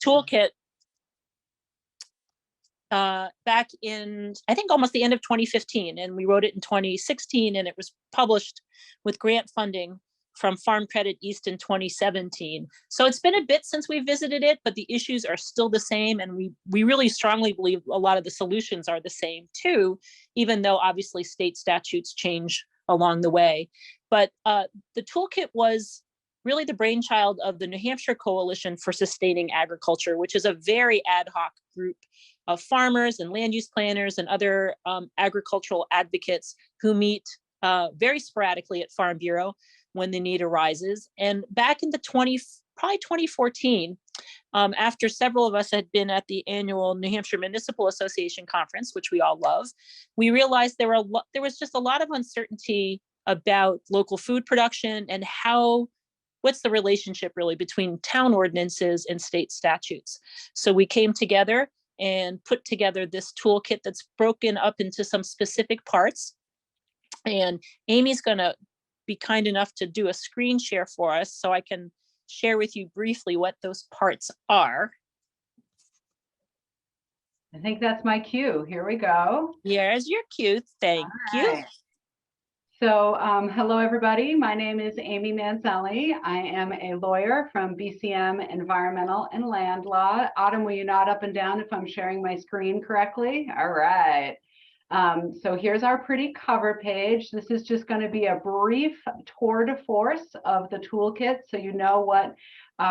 toolkit back in, I think, almost the end of 2015, and we wrote it in 2016, and it was published with grant funding from Farm Credit East in 2017. So it's been a bit since we visited it, but the issues are still the same, and we really strongly believe a lot of the solutions are the same too, even though obviously state statutes change along the way. But the toolkit was really the brainchild of the New Hampshire Coalition for Sustaining Agriculture, which is a very ad hoc group of farmers and land use planners and other agricultural advocates who meet very sporadically at Farm Bureau when the need arises. And back in the probably 2014, after several of us had been at the annual New Hampshire Municipal Association conference, which we all love, we realized there was just a lot of uncertainty about local food production and what's the relationship really between town ordinances and state statutes. So we came together and put together this toolkit that's broken up into some specific parts. And Amy's gonna be kind enough to do a screen share for us so I can share with you briefly what those parts are. I think that's my cue. Here we go. Here's your cue. Thank you. So hello, everybody. My name is Amy Manzelli. I am a lawyer from BCM Environmental and Land Law. Autumn, will you nod up and down if I'm sharing my screen correctly? All right. So here's our pretty cover page. This is just going to be a brief tour de force of the toolkit so you know what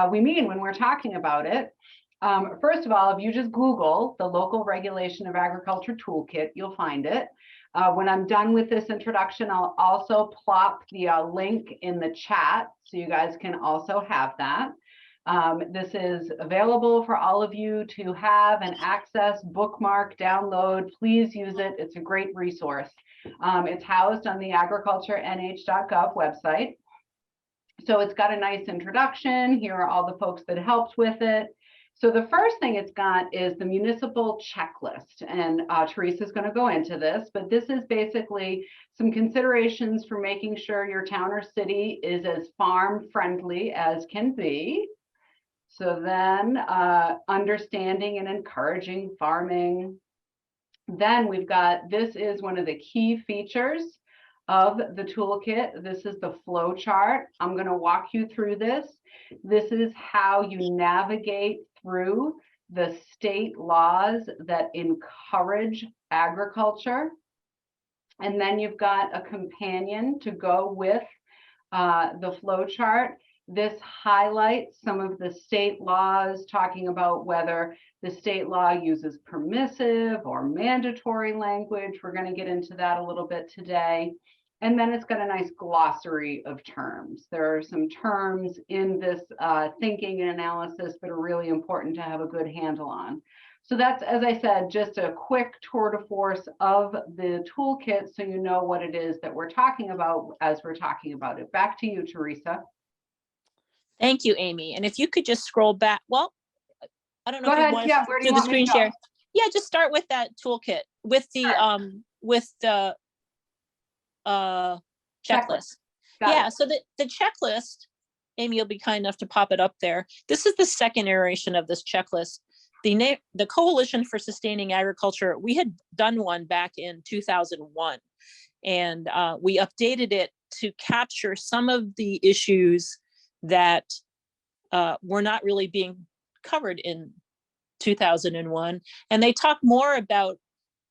we mean when we're talking about it. First of all, if you just Google the Local Regulation of Agriculture Toolkit, you'll find it. When I'm done with this introduction, I'll also plop the link in the chat so you guys can also have that. This is available for all of you to have and access, bookmark, download. Please use it. It's a great resource. It's housed on the agriculturenh.gov website. So it's got a nice introduction. Here are all the folks that helped with it. So the first thing it's got is the Municipal Checklist, and Theresa is going to go into this, but this is basically some considerations for making sure your town or city is as farm friendly as can be. So then understanding and encouraging farming. Then we've got, this is one of the key features of the toolkit. This is the flow chart. I'm going to walk you through this. This is how you navigate through the state laws that encourage agriculture. And then you've got a companion to go with the flow chart. This highlights some of the state laws, talking about whether the state law uses permissive or mandatory language. We're going to get into that a little bit today. And then it's got a nice glossary of terms. There are some terms in this thinking and analysis that are really important to have a good handle on. So that's, as I said, just a quick tour de force of the toolkit so you know what it is that we're talking about as we're talking about it. Back to you, Theresa. Thank you, Amy. And if you could just scroll back, well, I don't know if you want to do the screen share. Yeah, just start with that toolkit with the checklist. Yeah, so the checklist, Amy will be kind enough to pop it up there. This is the second iteration of this checklist. The Coalition for Sustaining Agriculture, we had done one back in 2001, and we updated it to capture some of the issues that were not really being covered in 2001. And they talk more about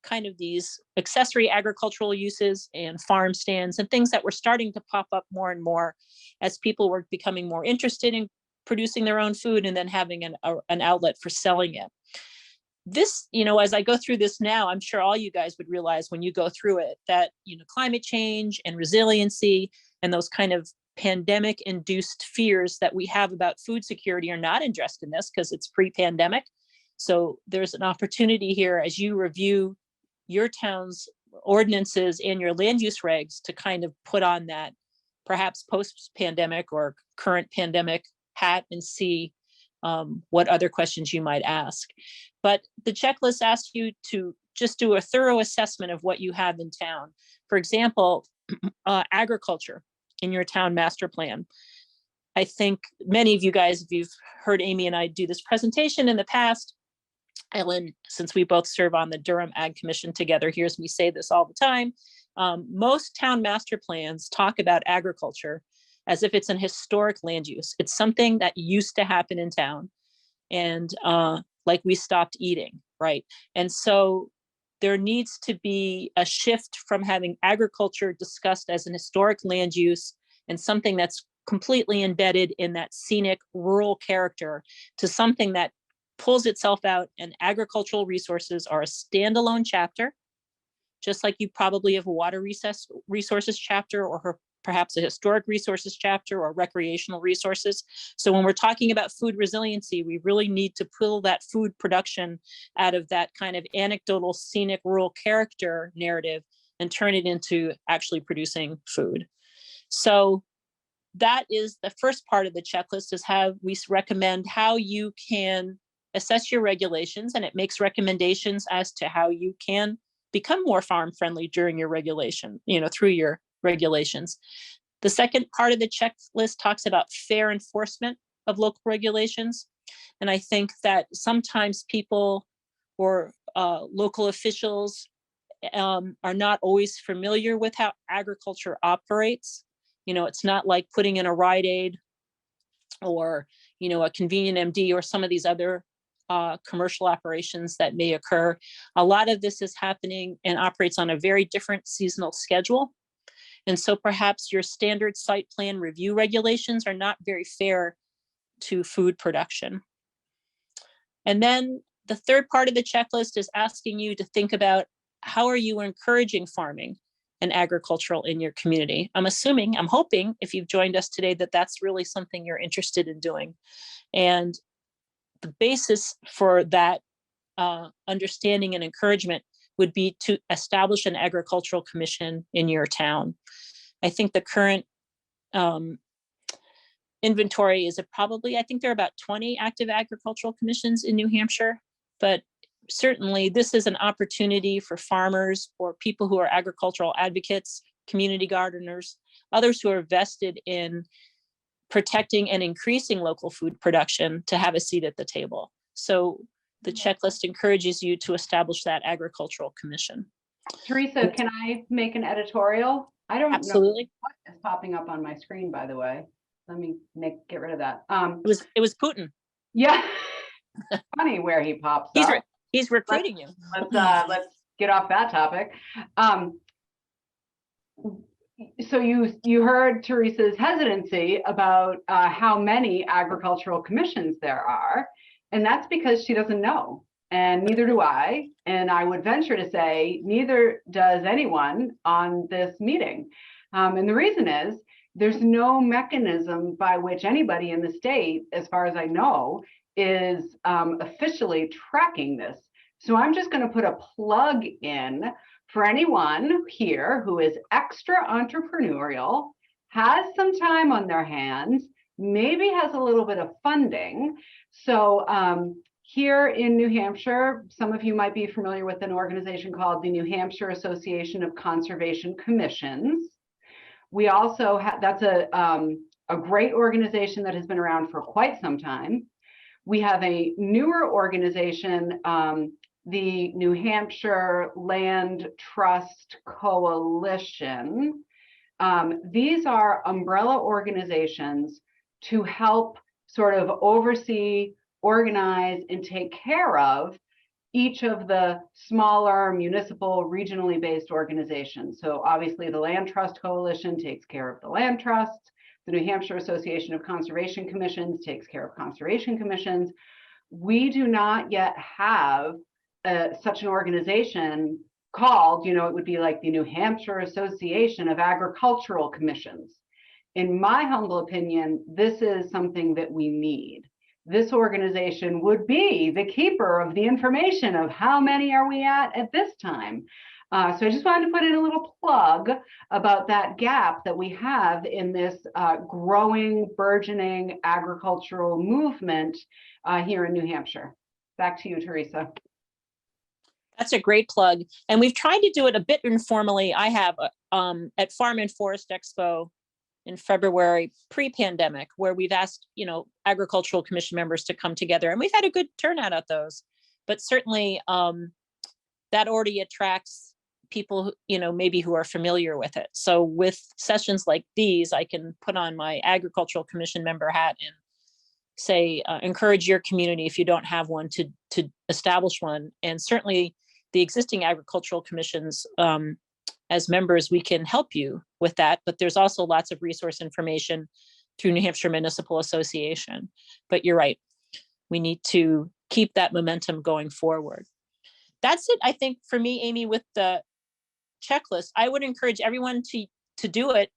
kind of these accessory agricultural uses and farm stands and things that were starting to pop up more and more as people were becoming more interested in producing their own food and then having an outlet for selling it. This, as I go through this now, I'm sure all you guys would realize when you go through it that, climate change and resiliency and those kind of pandemic induced fears that we have about food security are not addressed in this because it's pre-pandemic. So there's an opportunity here as you review your town's ordinances and your land use regs to kind of put on that perhaps post-pandemic or current pandemic hat and see what other questions you might ask. But the checklist asks you to just do a thorough assessment of what you have in town. For example, agriculture in your town master plan. I think many of you guys, if you've heard Amy and I do this presentation in the past, Ellen, since we both serve on the Durham Ag Commission together, hears me say this all the time. Most town master plans talk about agriculture as if it's an historic land use. It's something that used to happen in town, and like we stopped eating, right? And so there needs to be a shift from having agriculture discussed as an historic land use and something that's completely embedded in that scenic rural character to something that pulls itself out, and agricultural resources are a standalone chapter, just like you probably have a water resources chapter, or perhaps a historic resources chapter, or recreational resources. So when we're talking about food resiliency, we really need to pull that food production out of that kind of anecdotal, scenic, rural character narrative and turn it into actually producing food. So that is the first part of the checklist, is how we recommend how you can assess your regulations, and it makes recommendations as to how you can become more farm friendly during your regulation, through your regulations. The second part of the checklist talks about fair enforcement of local regulations. And I think that sometimes people or local officials are not always familiar with how agriculture operates. It's not like putting in a Rite Aid or, a convenient MD or some of these other commercial operations that may occur. A lot of this is happening and operates on a very different seasonal schedule. And so perhaps your standard site plan review regulations are not very fair to food production. And then the third part of the checklist is asking you to think about, how are you encouraging farming and agricultural in your community? I'm hoping, if you've joined us today, that that's really something you're interested in doing. And the basis for that understanding and encouragement would be to establish an agricultural commission in your town. I think the current inventory is I think there are about 20 active agricultural commissions in New Hampshire, but certainly this is an opportunity for farmers or people who are agricultural advocates, community gardeners, others who are vested in protecting and increasing local food production to have a seat at the table. So the checklist encourages you to establish that agricultural commission. Theresa, can I make an editorial? I don't Absolutely. know what is popping up on my screen, by the way. Let me get rid of that. It was Putin. Yeah, funny where he pops up. He's recruiting you. Let's get off that topic. So you heard Theresa's hesitancy about how many agricultural commissions there are, and that's because she doesn't know, and neither do I. And I would venture to say neither does anyone on this meeting. And the reason is there's no mechanism by which anybody in the state, as far as I know, is officially tracking this. So I'm just going to put a plug in for anyone here who is extra entrepreneurial, has some time on their hands, maybe has a little bit of funding. So here in New Hampshire, some of you might be familiar with an organization called the New Hampshire Association of Conservation Commissions. We also have, that's a great organization that has been around for quite some time. We have a newer organization, the New Hampshire Land Trust Coalition. These are umbrella organizations to help sort of oversee, organize, and take care of each of the smaller municipal, regionally based organizations. So obviously the Land Trust Coalition takes care of the land trusts. The New Hampshire Association of Conservation Commissions takes care of conservation commissions. We do not yet have such an organization called, it would be like the New Hampshire Association of Agricultural Commissions. In my humble opinion, this is something that we need. This organization would be the keeper of the information of how many are we at this time. So I just wanted to put in a little plug about that gap that we have in this growing, burgeoning agricultural movement here in New Hampshire. Back to you, Theresa. That's a great plug. And we've tried to do it a bit informally. I have at Farm and Forest Expo in February pre-pandemic, where we've asked, agricultural commission members to come together, and we've had a good turnout at those. But certainly that already attracts people, maybe who are familiar with it. So with sessions like these, I can put on my agricultural commission member hat and say, encourage your community, if you don't have one, to establish one. And certainly the existing agricultural commissions, as members, we can help you with that. But there's also lots of resource information through New Hampshire Municipal Association. But you're right, we need to keep that momentum going forward. That's it, I think, for me, Amy, with the checklist. I would encourage everyone to do it.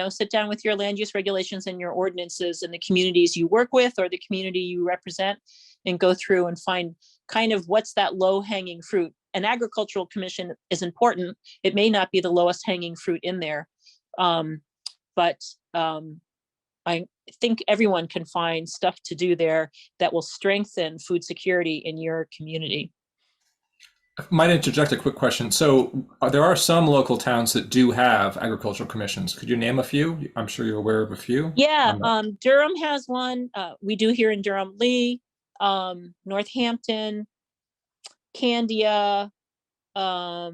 Sit down with your land use regulations and your ordinances and the communities you work with or the community you represent, and go through and find kind of what's that low hanging fruit. An agricultural commission is important. It may not be the lowest hanging fruit in there, but I think everyone can find stuff to do there that will strengthen food security in your community. I might interject a quick question. So there are some local towns that do have agricultural commissions. Could you name a few? I'm sure you're aware of a few. Yeah, Durham has one. We do here in Durham. Lee, Northampton, Candia. I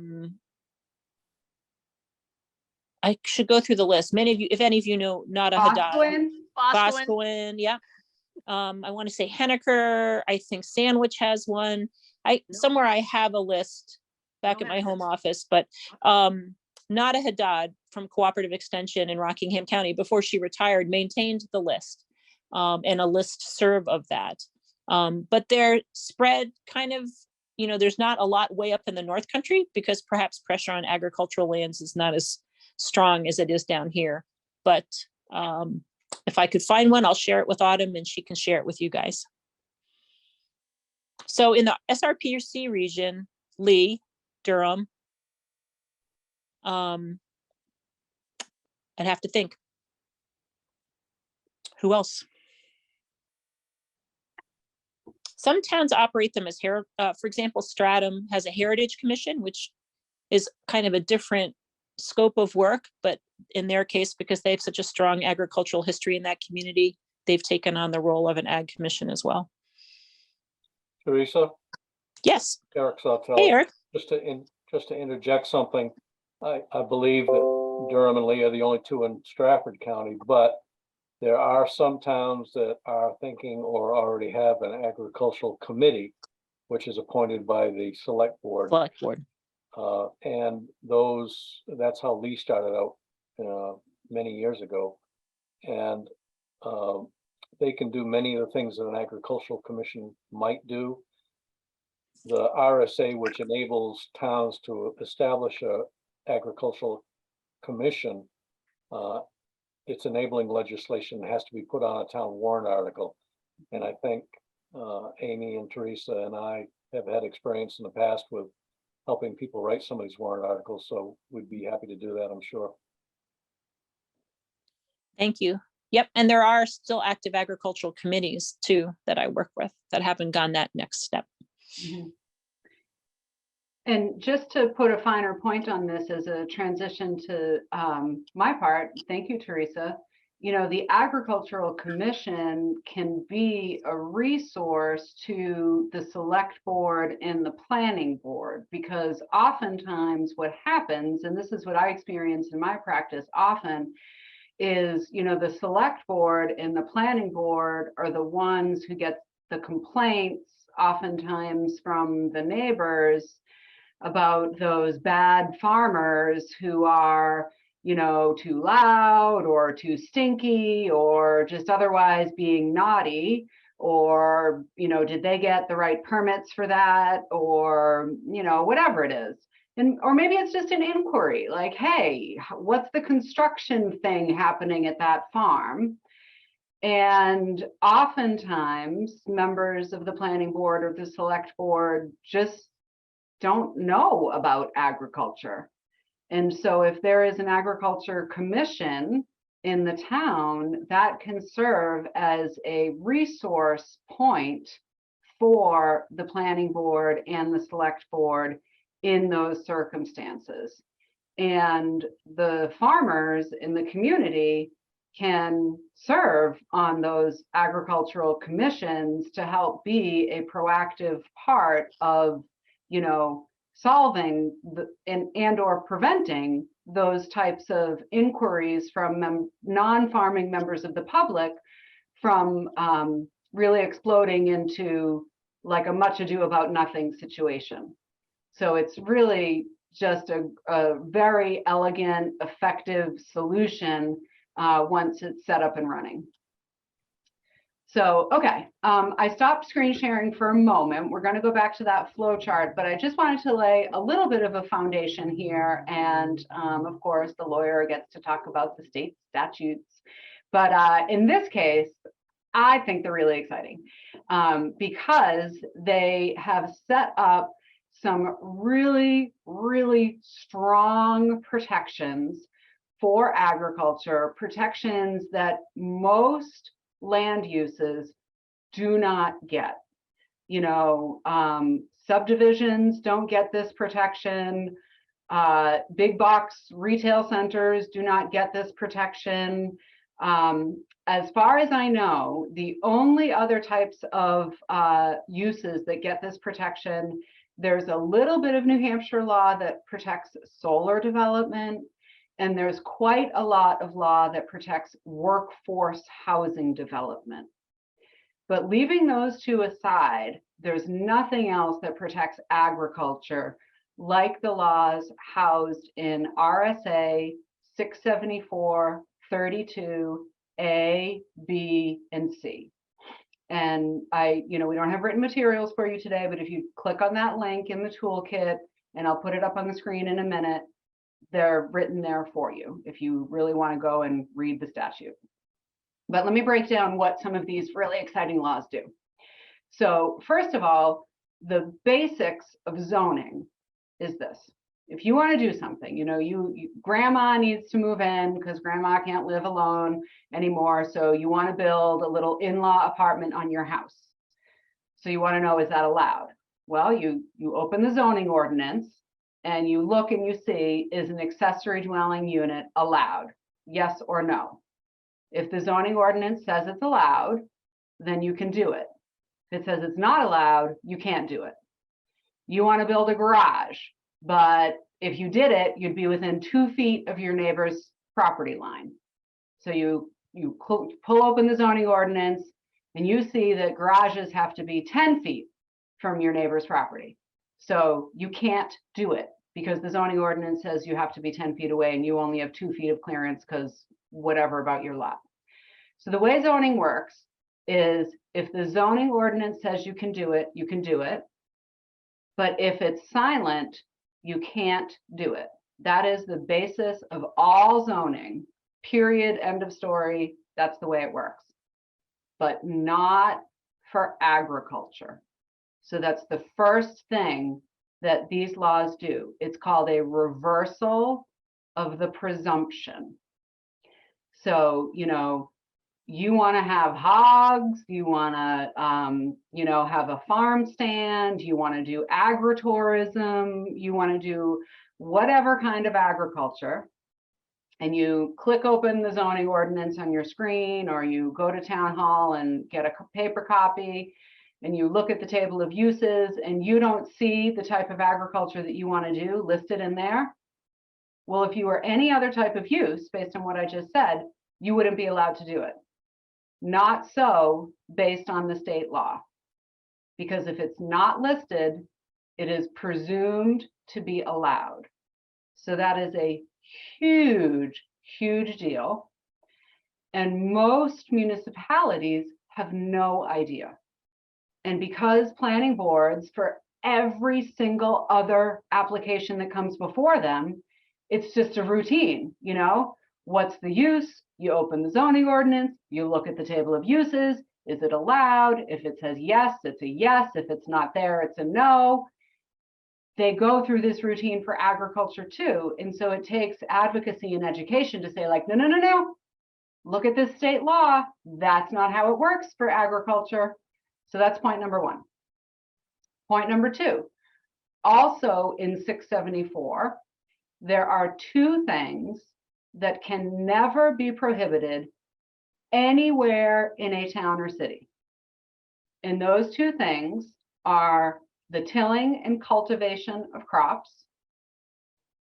should go through the list. Many of you, if any of you know Nottahadat, Boscawen, yeah. I want to say Henniker. I think Sandwich has one. Somewhere I have a list back at my home office, but Nottahadat from Cooperative Extension in Rockingham County, before she retired, maintained the list and a list serve of that. But they're spread kind of, there's not a lot way up in the North Country because perhaps pressure on agricultural lands is not as strong as it is down here. But if I could find one, I'll share it with Autumn and she can share it with you guys. So in the SRPC region, Lee, Durham, I'd have to think. Who else? Some towns operate them as, for example, Stratham has a Heritage Commission, which is kind of a different scope of work, but in their case, because they have such a strong agricultural history in that community, they've taken on the role of an ag commission as well. Theresa? Yes. Eric Sawtell. Hey, Eric. Just to interject something, I believe that Durham and Lee are the only two in Stratford County, but there are some towns that are thinking or already have an agricultural committee, which is appointed by the select board. Select board. And that's how Lee started out many years ago. And they can do many of the things that an agricultural commission might do. The RSA, which enables towns to establish a agricultural commission, it's enabling legislation that has to be put on a town warrant article. And I think Amy and Theresa and I have had experience in the past with helping people write some of these warrant articles. So we'd be happy to do that, I'm sure. Thank you. Yep. And there are still active agricultural committees too that I work with that haven't gone that next step. Mm-hmm. And just to put a finer point on this as a transition to my part, thank you, Theresa. The Agricultural Commission can be a resource to the select board and the planning board, because oftentimes what happens, and this is what I experience in my practice often, is, the select board and the planning board are the ones who get the complaints oftentimes from the neighbors about those bad farmers who are, too loud or too stinky or just otherwise being naughty, or, did they get the right permits for that, or, whatever it is. Or maybe it's just an inquiry like, hey, what's the construction thing happening at that farm? And oftentimes members of the planning board or the select board just don't know about agriculture. And so if there is an agriculture commission in the town, that can serve as a resource point for the planning board and the select board in those circumstances. And the farmers in the community can serve on those agricultural commissions to help be a proactive part of, you know, solving and or preventing those types of inquiries from non-farming members of the public from really exploding into like a much ado about nothing situation. So it's really just a very elegant, effective solution once it's set up and running. So, okay, I stopped screen sharing for a moment. We're going to go back to that flow chart, but I just wanted to lay a little bit of a foundation here. And of course, the lawyer gets to talk about the state statutes. But in this case, I think they're really exciting because they have set up some really, really strong protections for agriculture, protections that most land uses do not get. You know, subdivisions don't get this protection. Big box retail centers do not get this protection. As far as I know, the only other types of uses that get this protection, there's a little bit of New Hampshire law that protects solar development, and there's quite a lot of law that protects workforce housing development. But leaving those two aside, there's nothing else that protects agriculture like the laws housed in RSA 674, 32, A, B, and C. And we don't have written materials for you today, but if you click on that link in the toolkit, and I'll put it up on the screen in a minute, they're written there for you if you really want to go and read the statute. But let me break down what some of these really exciting laws do. So first of all, the basics of zoning is this. If you want to do something, you know, grandma needs to move in because grandma can't live alone anymore. So you want to build a little in-law apartment on your house. So you want to know, is that allowed? Well, you open the zoning ordinance and you look and you see, is an accessory dwelling unit allowed? Yes or no? If the zoning ordinance says it's allowed, then you can do it. If it says it's not allowed, you can't do it. You want to build a garage, but if you did it, you'd be within 2 feet of your neighbor's property line. So you pull open the zoning ordinance and you see that garages have to be 10 feet from your neighbor's property. So you can't do it because the zoning ordinance says you have to be 10 feet away and you only have 2 feet of clearance because whatever about your lot. So the way zoning works is if the zoning ordinance says you can do it, you can do it. But if it's silent, you can't do it. That is the basis of all zoning, period, end of story. That's the way it works, but not for agriculture. So that's the first thing that these laws do. It's called a reversal of the presumption. So, you know, you want to have hogs, you want to, have a farm stand, you want to do agritourism, you want to do whatever kind of agriculture, and you click open the zoning ordinance on your screen, or you go to town hall and get a paper copy, and you look at the table of uses, and you don't see the type of agriculture that you want to do listed in there. Well, if you were any other type of use, based on what I just said, you wouldn't be allowed to do it. Not so based on the state law, because if it's not listed, it is presumed to be allowed. So that is a huge, huge deal. And most municipalities have no idea. And because planning boards, for every single other application that comes before them, it's just a routine, you know, what's the use? You open the zoning ordinance, you look at the table of uses. Is it allowed? If it says yes, it's a yes. If it's not there, it's a no. They go through this routine for agriculture too. And so it takes advocacy and education to say like, no, no, no, no. Look at this state law. That's not how it works for agriculture. So that's point number one. Point number two, also in 674, there are two things that can never be prohibited anywhere in a town or city. And those two things are the tilling and cultivation of crops.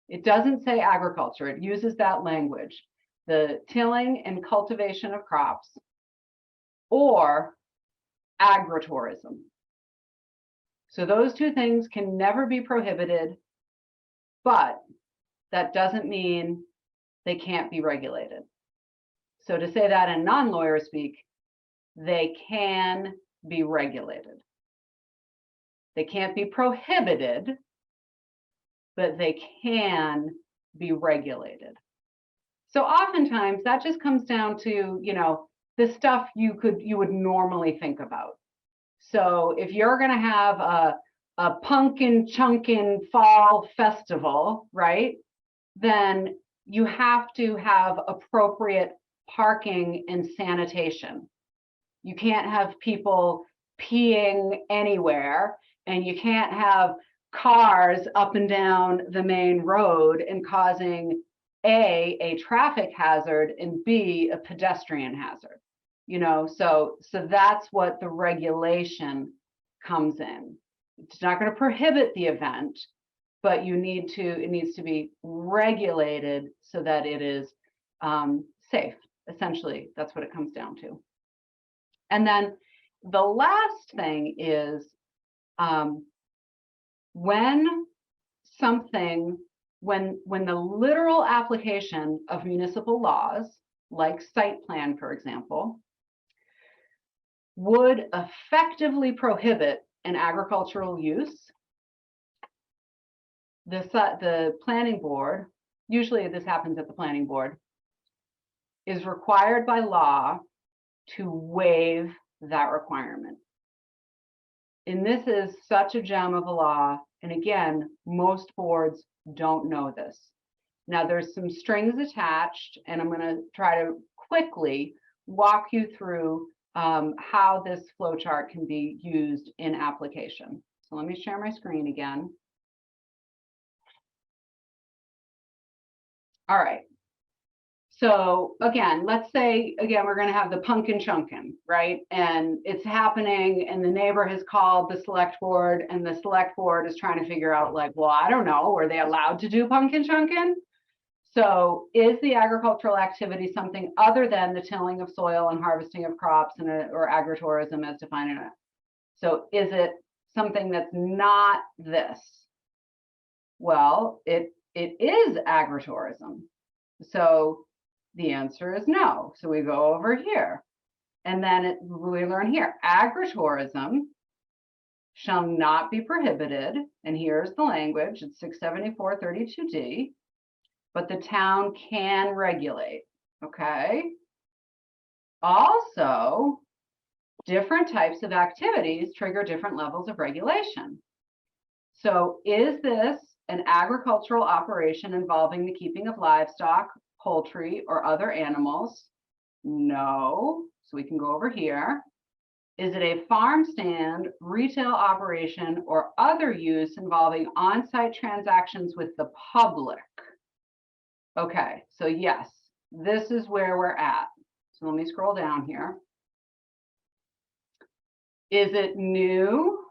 It doesn't say agriculture, it uses that language. The tilling and cultivation of crops, or agritourism. So those two things can never be prohibited, but that doesn't mean they can't be regulated. So to say that in non-lawyer speak, they can be regulated. They can't be prohibited, but they can be regulated. So oftentimes that just comes down to, you know, the stuff you would normally think about. So if you're going to have a pumpkin chunkin fall festival, right, then you have to have appropriate parking and sanitation. You can't have people peeing anywhere, and you can't have cars up and down the main road and causing a traffic hazard and B, a pedestrian hazard. You know, so that's what the regulation comes in. It's not going to prohibit the event, but it needs to be regulated so that it is safe. Essentially, that's what it comes down to. And then the last thing is when the literal application of municipal laws, like site plan, for example, would effectively prohibit an agricultural use, the planning board, usually this happens at the planning board, is required by law to waive that requirement. And this is such a gem of a law. And again, most boards don't know this. Now there's some strings attached, and I'm going to try to quickly walk you through how this flowchart can be used in application. So let me share my screen again. All right. So again, let's say, we're going to have the pumpkin chunkin, right? And it's happening, and the neighbor has called the select board, and the select board is trying to figure out, like, well, I don't know, were they allowed to do pumpkin chunkin? So is the agricultural activity something other than the tilling of soil and harvesting of crops or agritourism as defined in it? So is it something that's not this? Well, it is agritourism. So the answer is no. So we go over here, and then we learn here, agritourism shall not be prohibited. And here's the language, it's 674-32D. But the town can regulate, okay? Also, different types of activities trigger different levels of regulation. So is this an agricultural operation involving the keeping of livestock, poultry, or other animals? No, so we can go over here. Is it a farm stand, retail operation, or other use involving on-site transactions with the public? Okay, so yes, this is where we're at. So let me scroll down here. Is it new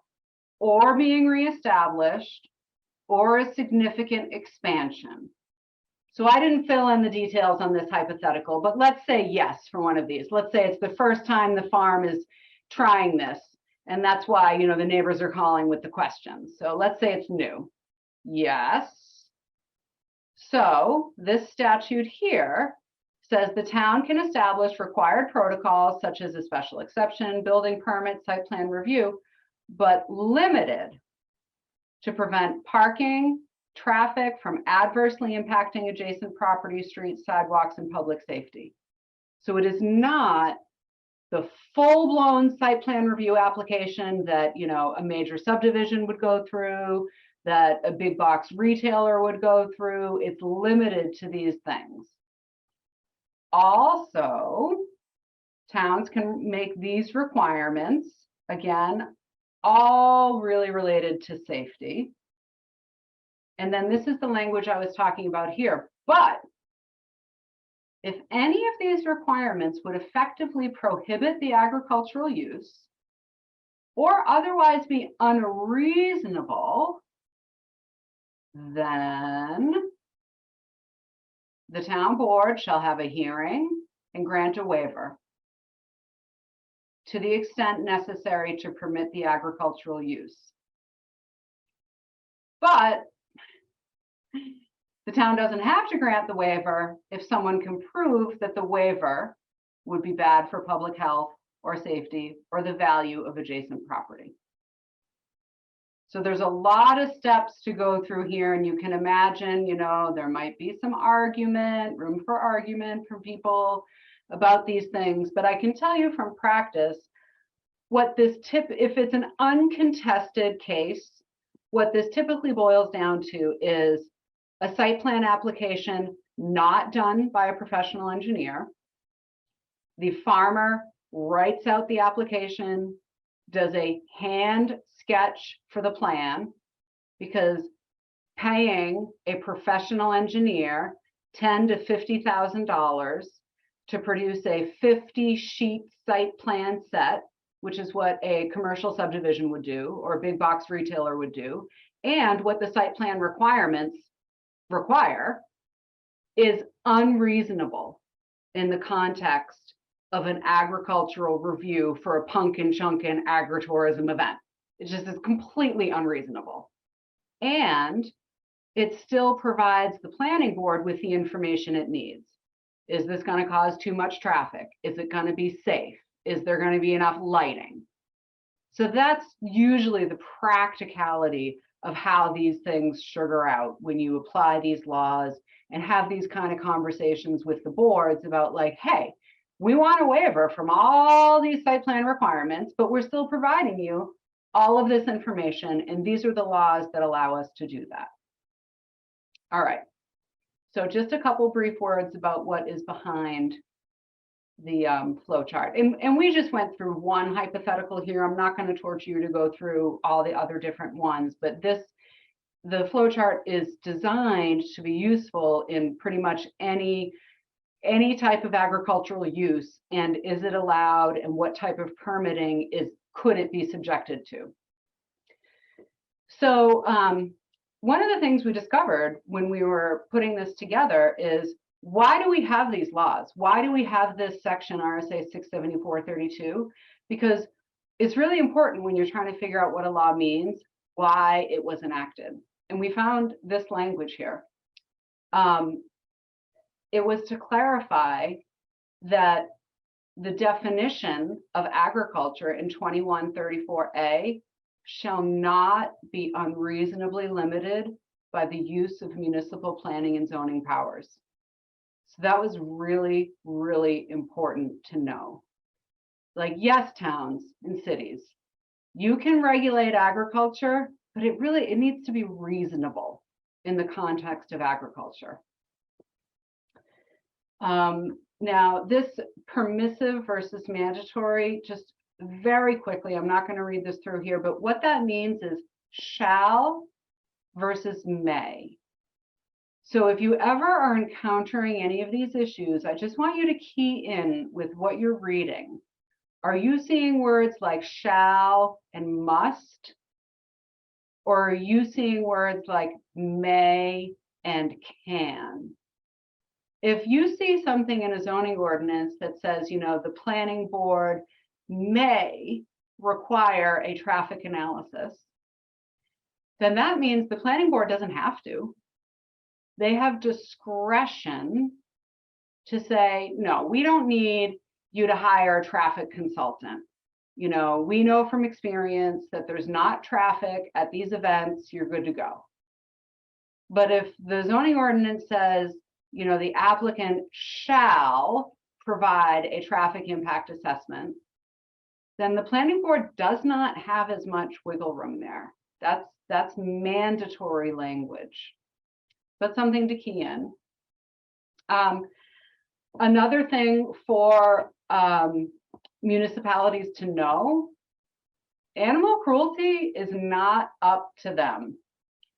or being reestablished or a significant expansion? So I didn't fill in the details on this hypothetical, but let's say yes for one of these. Let's say it's the first time the farm is trying this, and that's why, you know, the neighbors are calling with the questions. So let's say it's new. Yes. So this statute here says the town can establish required protocols such as a special exception, building permit, site plan review, but limited to prevent parking, traffic from adversely impacting adjacent property, streets, sidewalks, and public safety. So it is not the full-blown site plan review application that, you know, a major subdivision would go through, that a big box retailer would go through. It's limited to these things. Also, towns can make these requirements, again, all really related to safety. And then this is the language I was talking about here. But if any of these requirements would effectively prohibit the agricultural use or otherwise be unreasonable, then the town board shall have a hearing and grant a waiver to the extent necessary to permit the agricultural use. But the town doesn't have to grant the waiver if someone can prove that the waiver would be bad for public health or safety or the value of adjacent property. So there's a lot of steps to go through here, and you can imagine, you know, there might be some room for argument from people about these things, but I can tell you from practice what this if it's an uncontested case, what this typically boils down to is a site plan application not done by a professional engineer. The farmer writes out the application, does a hand sketch for the plan, because paying a professional engineer $10,000 to $50,000 to produce a 50-sheet site plan set, which is what a commercial subdivision would do or a big box retailer would do, and what the site plan requirements require, is unreasonable in the context of an agricultural review for a pumpkin chunkin agritourism event. It just is completely unreasonable. And it still provides the planning board with the information it needs. Is this going to cause too much traffic? Is it going to be safe? Is there going to be enough lighting? So that's usually the practicality of how these things sugar out when you apply these laws and have these kind of conversations with the boards about, like, hey, we want a waiver from all these site plan requirements, but we're still providing you all of this information, and these are the laws that allow us to do that. All right, so just a couple brief words about what is behind the flow chart. And we just went through one hypothetical here. I'm not going to torture you to go through all the other different ones, but the flow chart is designed to be useful in pretty much any type of agricultural use, and is it allowed, and what type of permitting could it be subjected to. So one of the things we discovered when we were putting this together is, why do we have these laws? Why do we have this section RSA 674-32? Because it's really important when you're trying to figure out what a law means, why it was enacted. And we found this language here. It was to clarify that the definition of agriculture in 2134A shall not be unreasonably limited by the use of municipal planning and zoning powers. So that was really, really important to know. Like, yes, towns and cities, you can regulate agriculture, but it needs to be reasonable in the context of agriculture. Now, this permissive versus mandatory, just very quickly, I'm not going to read this through here, but what that means is shall versus may. So if you ever are encountering any of these issues, I just want you to key in with what you're reading. Are you seeing words like shall and must? Or are you seeing words like may and can? If you see something in a zoning ordinance that says, you know, the planning board may require a traffic analysis, then that means the planning board doesn't have to. They have discretion to say, no, we don't need you to hire a traffic consultant. You know, we know from experience that there's not traffic at these events, you're good to go. But if the zoning ordinance says, you know, the applicant shall provide a traffic impact assessment, then the planning board does not have as much wiggle room there. That's mandatory language. That's something to key in. Another thing for municipalities to know, animal cruelty is not up to them.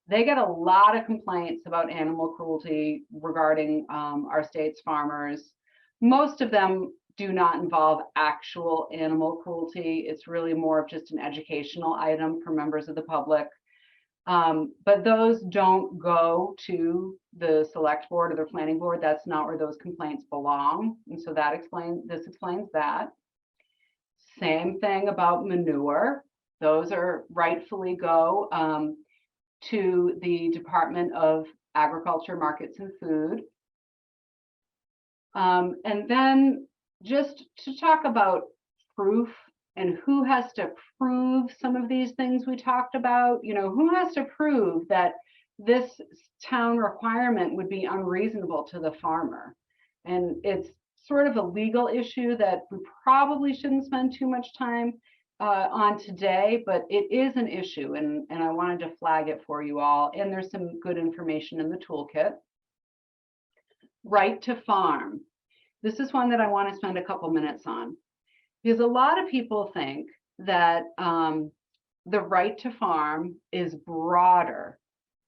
They get a lot of complaints about animal cruelty regarding our state's farmers. Most of them do not involve actual animal cruelty. It's really more of just an educational item for members of the public. But those don't go to the select board or the planning board. That's not where those complaints belong. And so this explains that. Same thing about manure. Those are rightfully go to the Department of Agriculture, Markets and Food. And then just to talk about proof and who has to prove some of these things we talked about, who has to prove that this town requirement would be unreasonable to the farmer? And it's sort of a legal issue that we probably shouldn't spend too much time on today, but it is an issue, and I wanted to flag it for you all. And there's some good information in the toolkit. Right to farm. This is one that I want to spend a couple minutes on, because a lot of people think that the right to farm is broader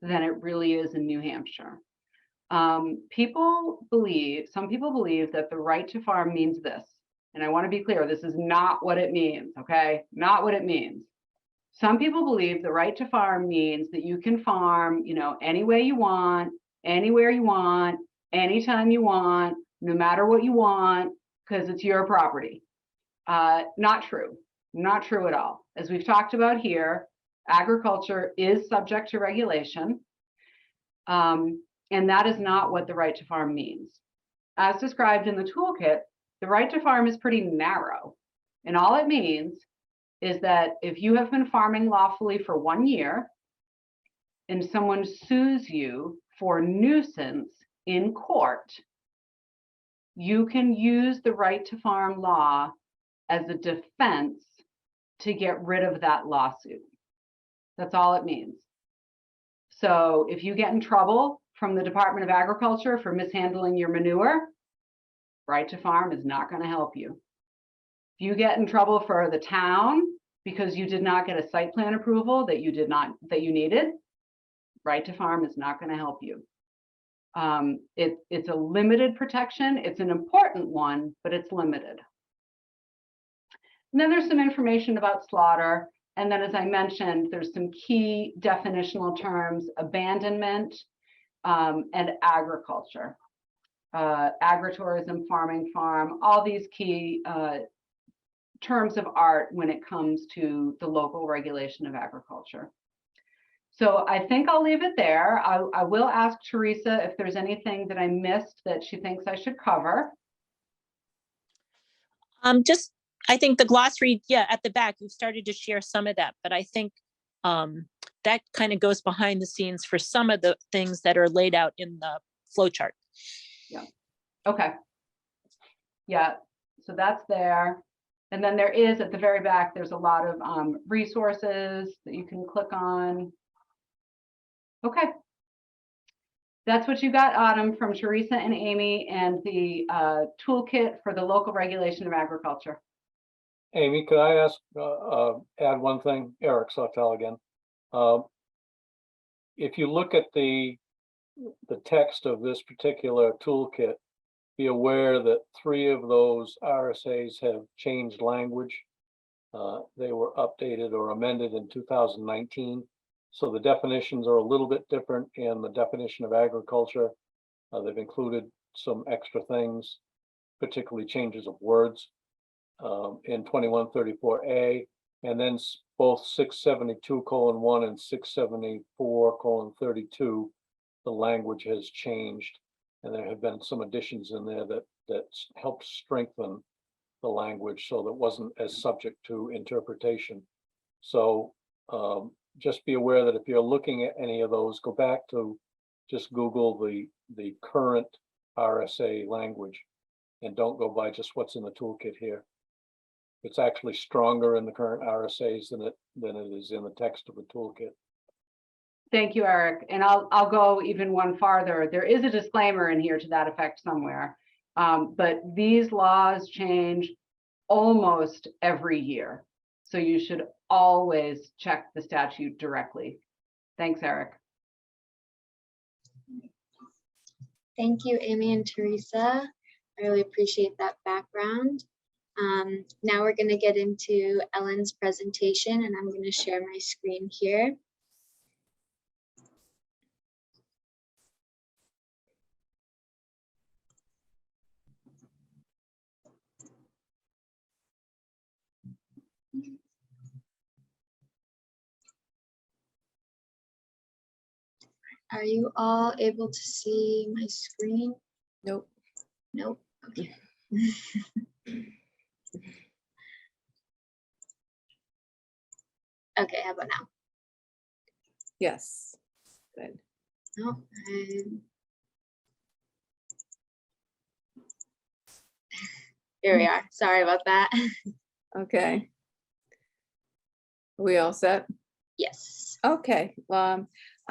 than it really is in New Hampshire. Some people believe that the right to farm means this. And I want to be clear, this is not what it means, okay? Not what it means. Some people believe the right to farm means that you can farm, any way you want, anywhere you want, anytime you want, no matter what you want, because it's your property. Not true. Not true at all. As we've talked about here, agriculture is subject to regulation. And that is not what the right to farm means. As described in the toolkit, the right to farm is pretty narrow. And all it means is that if you have been farming lawfully for 1 year and someone sues you for nuisance in court, you can use the right to farm law as a defense to get rid of that lawsuit. That's all it means. So if you get in trouble from the Department of Agriculture for mishandling your manure, right to farm is not going to help you. If you get in trouble for the town because you did not get a site plan approval that you needed, right to farm is not going to help you. It's a limited protection. It's an important one, but it's limited. And then there's some information about slaughter. And then, as I mentioned, there's some key definitional terms: abandonment and agriculture. Agritourism, farming, farm, all these key terms of art when it comes to the local regulation of agriculture. So I think I'll leave it there. I will ask Theresa if there's anything that I missed that she thinks I should cover. I think the glossary, at the back, you've started to share some of that, but I think that kind of goes behind the scenes for some of the things that are laid out in the flow chart. Yeah. Okay. Yeah. So that's there. And then there is at the very back, there's a lot of resources that you can click on. Okay. That's what you got, Autumn, from Theresa and Amy and the toolkit for the local regulation of agriculture. Amy, could I add one thing? Eric Sawtell again. If you look at the text of this particular toolkit, be aware that 3 of those RSAs have changed language. They were updated or amended in 2019. So the definitions are a little bit different in the definition of agriculture. They've included some extra things, particularly changes of words in 2134A, and then both 672:1 and 674:32, the language has changed, and there have been some additions in there that helped strengthen the language so that it wasn't as subject to interpretation. So just be aware that if you're looking at any of those, go back to just Google the current RSA language and don't go by just what's in the toolkit here. It's actually stronger in the current RSAs than it is in the text of the toolkit. Thank you, Eric. And I'll go even one farther. There is a disclaimer in here to that effect somewhere. But these laws change almost every year. So you should always check the statute directly. Thanks, Eric. Thank you, Amy and Theresa. I really appreciate that background. Now we're going to get into Ellen's presentation, and I'm going to share my screen here. Are you all able to see my screen? Nope. Nope. Okay. Okay, how about now? Yes. Good. Oh, here we are. Sorry about that. Okay. We all set? Yes. Okay.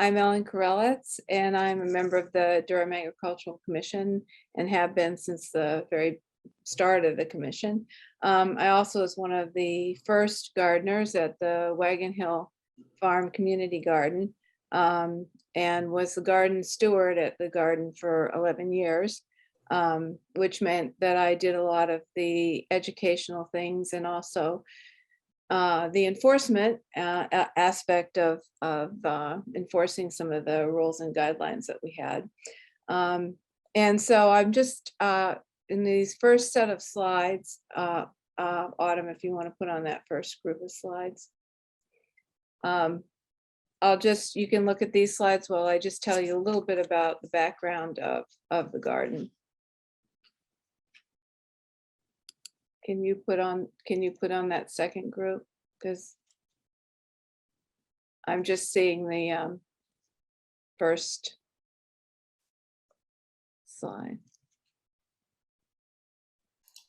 I'm Ellen Karelitz, and I'm a member of the Durham Agricultural Commission and have been since the very start of the commission. I also was one of the first gardeners at the Wagon Hill Community Garden, and was the garden steward at the garden for 11 years, which meant that I did a lot of the educational things and also the enforcement aspect of enforcing some of the rules and guidelines that we had. And so I'm just in these first set of slides, Autumn, if you want to put on that first group of slides. You can look at these slides while I just tell you a little bit about the background of the garden. Can you put on that second group? Because I'm just seeing the first slide.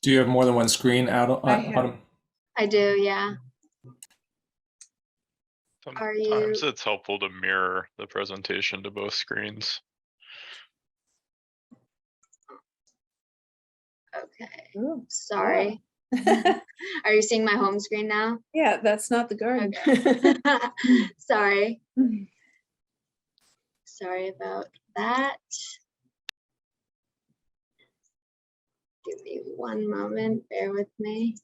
Do you have more than one screen out? Autumn? I do, yeah. Sometimes it's helpful to mirror the presentation to both screens. Okay. Ooh, Sorry. Are you seeing my home screen now? yeah, that's not the garden. Okay. Sorry. Sorry about that. Give me one moment, bear with me.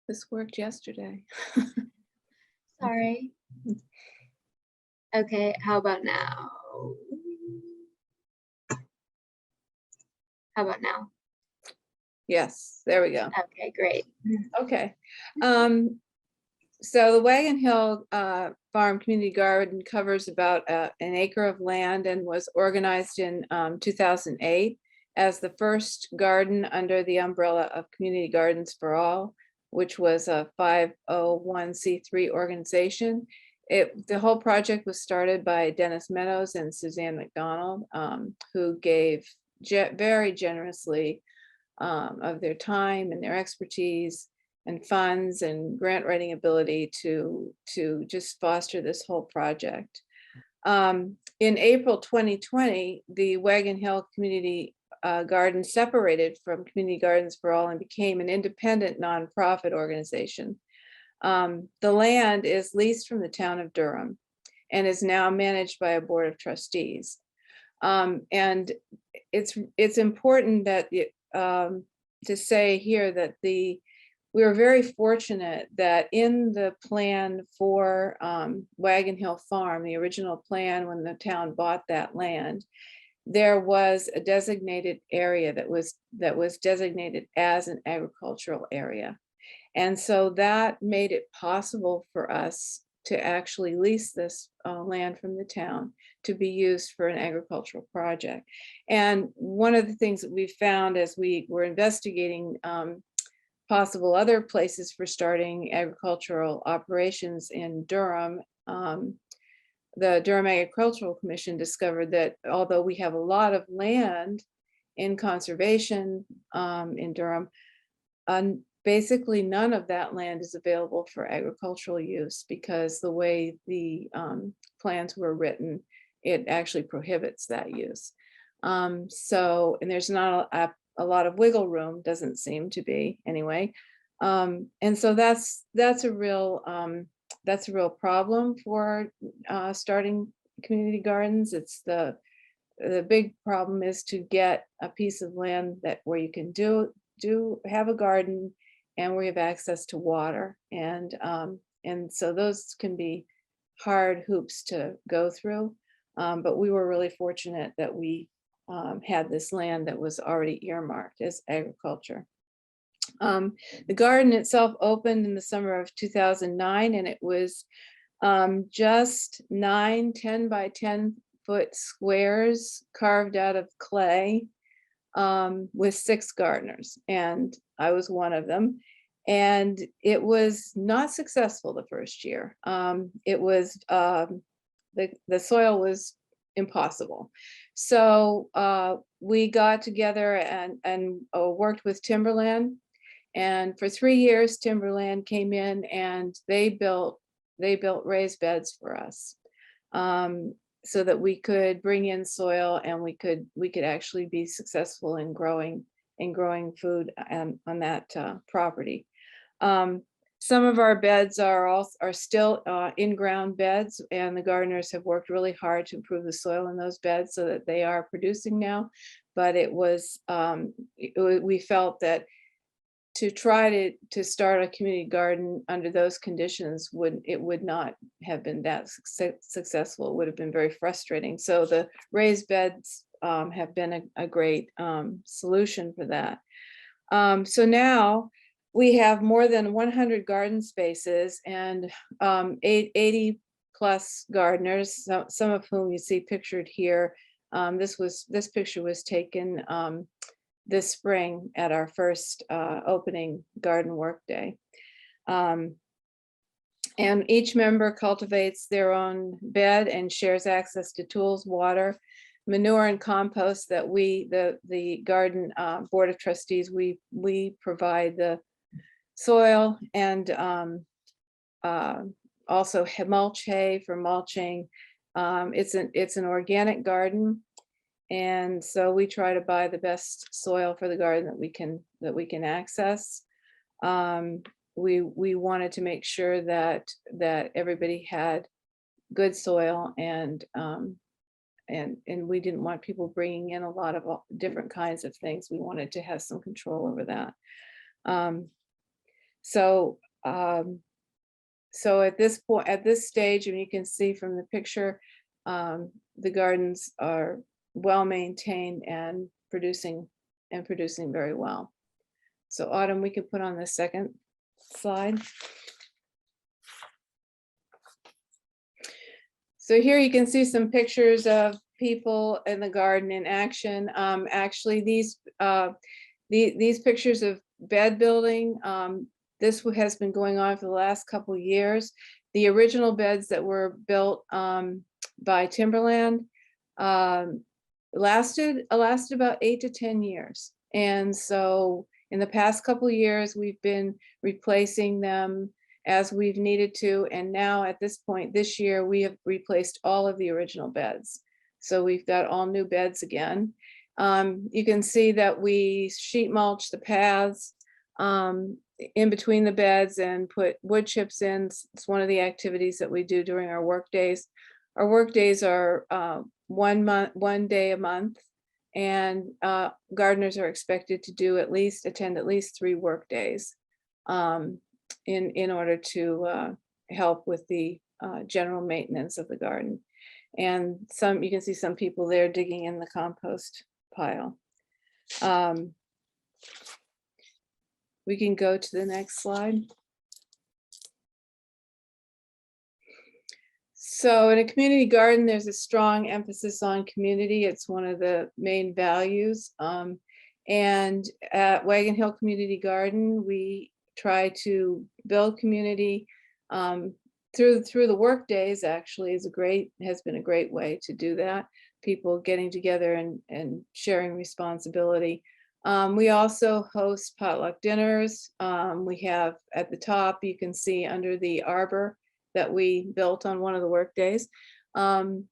This worked yesterday. Sorry. Okay, how about now? How about now? Yes, there we go. Okay, great. Okay. So the Wagon Hill Farm Community Garden covers about an acre of land and was organized in 2008 as the first garden under the umbrella of Community Gardens for All, which was a 501c3 organization. The whole project was started by Dennis Meadows and Suzanne McDonald, who gave very generously of their time and their expertise and funds and grant writing ability to just foster this whole project. In April 2020, the Wagon Hill Community Garden separated from Community Gardens for All and became an independent nonprofit organization. The land is leased from the town of Durham and is now managed by a board of trustees. And it's important that to say here that we were very fortunate that in the plan for Wagon Hill Farm, the original plan when the town bought that land, there was a designated area that was designated as an agricultural area. And so that made it possible for us to actually lease this land from the town to be used for an agricultural project. And one of the things that we found as we were investigating possible other places for starting agricultural operations in Durham, the Durham Agricultural Commission discovered that although we have a lot of land in conservation in Durham. Basically, none of that land is available for agricultural use because the way the plans were written, it actually prohibits that use. So, and there's not a lot of wiggle room, doesn't seem to be anyway. And so that's a real problem for starting community gardens. It's the big problem is to get a piece of land where you can have a garden and where you have access to water. And so those can be hard hoops to go through. But we were really fortunate that we had this land that was already earmarked as agriculture. The garden itself opened in the summer of 2009, and it was just 9 10 by 10 foot squares carved out of clay with 6 gardeners, and I was one of them. And it was not successful the first year. It was the soil was impossible. So we got together and worked with Timberland. And for 3 years, Timberland came in and they built raised beds for us, so that we could bring in soil and we could actually be successful in growing food on that property. Some of our beds are still in-ground beds, and the gardeners have worked really hard to improve the soil in those beds so that they are producing now. But we felt that to try to start a community garden under those conditions would not have been that successful. It would have been very frustrating. So the raised beds have been a great solution for that. So now we have more than 100 garden spaces and 80 plus gardeners, some of whom you see pictured here. This picture was taken this spring at our first opening garden work day. And each member cultivates their own bed and shares access to tools, water, manure, and compost that the garden board of trustees, we provide the soil and also mulch hay for mulching. It's an organic garden. And so we try to buy the best soil for the garden that we can access. We wanted to make sure that everybody had good soil, and we didn't want people bringing in a lot of different kinds of things. We wanted to have some control over that. So at this stage, and you can see from the picture, the gardens are well maintained and producing very well. So Autumn, we could put on the second slide. So here you can see some pictures of people in the garden in action. Actually, these pictures of bed building, this has been going on for the last couple of years. The original beds that were built by Timberland lasted about 8 to 10 years. And so in the past couple of years, we've been replacing them as we've needed to. And now at this point this year, we have replaced all of the original beds. So we've got all new beds again. You can see that we sheet mulch the paths in between the beds and put wood chips in. It's one of the activities that we do during our work days. Our work days are 1 day a month, and gardeners are expected to attend at least 3 work days in order to help with the general maintenance of the garden. And you can see some people there digging in the compost pile. We can go to the next slide. So in a community garden, there's a strong emphasis on community. It's one of the main values. And at Wagon Hill Community Garden, we try to build community through the work days. Actually, has been a great way to do that. people getting together and sharing responsibility. We also host potluck dinners. We have at the top, you can see under the arbor that we built on one of the work days. One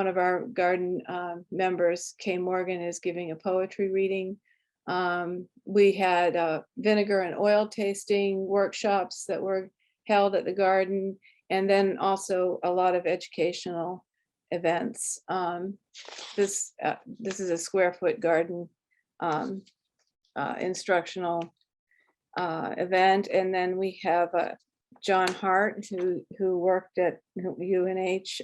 of our garden members, Kay Morgan, is giving a poetry reading. We had vinegar and oil tasting workshops that were held at the garden, and then also a lot of educational events. This is a square foot garden instructional event. And then we have John Hart, who worked at UNH.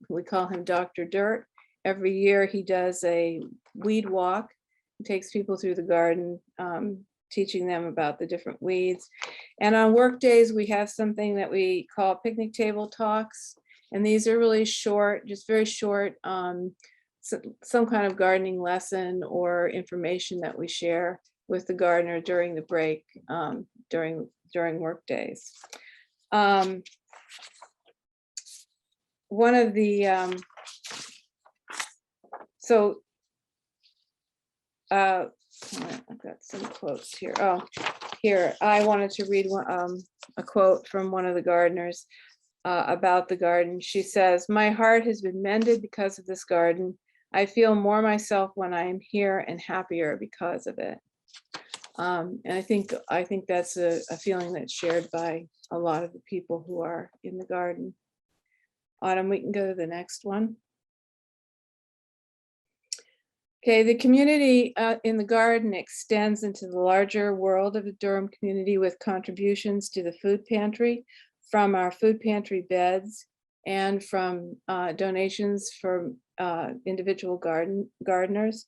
We call him Dr. Dirt. Every year he does a weed walk. He takes people through the garden, teaching them about the different weeds. And on work days, we have something that we call picnic table talks. And these are really short, just very short, some kind of gardening lesson or information that we share with the gardener during the break, during work days. One of the, I've got some quotes here. Oh, here, I wanted to read a quote from one of the gardeners about the garden. She says, "My heart has been mended because of this garden. I feel more myself when I am here and happier because of it." And I think that's a feeling that's shared by a lot of the people who are in the garden. Autumn, we can go to the next one. Okay, the community in the garden extends into the larger world of the Durham community with contributions to the food pantry from our food pantry beds and from donations from individual gardeners.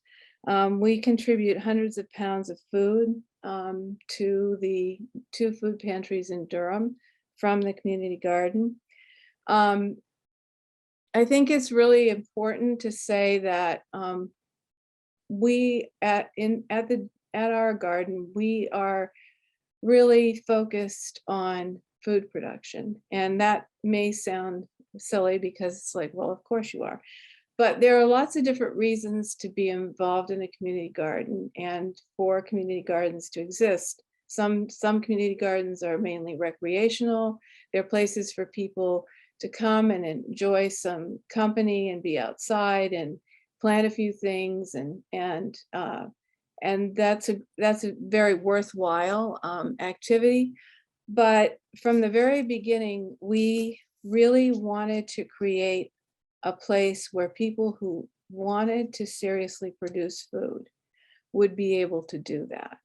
We contribute hundreds of pounds of food to the 2 food pantries in Durham from the community garden. I think it's really important to say that we at our garden, we are really focused on food production. And that may sound silly because it's like, well, of course you are. But there are lots of different reasons to be involved in a community garden and for community gardens to exist. Some community gardens are mainly recreational. They're places for people to come and enjoy some company and be outside and plant a few things, and that's a very worthwhile activity. But from the very beginning, we really wanted to create a place where people who wanted to seriously produce food would be able to do that.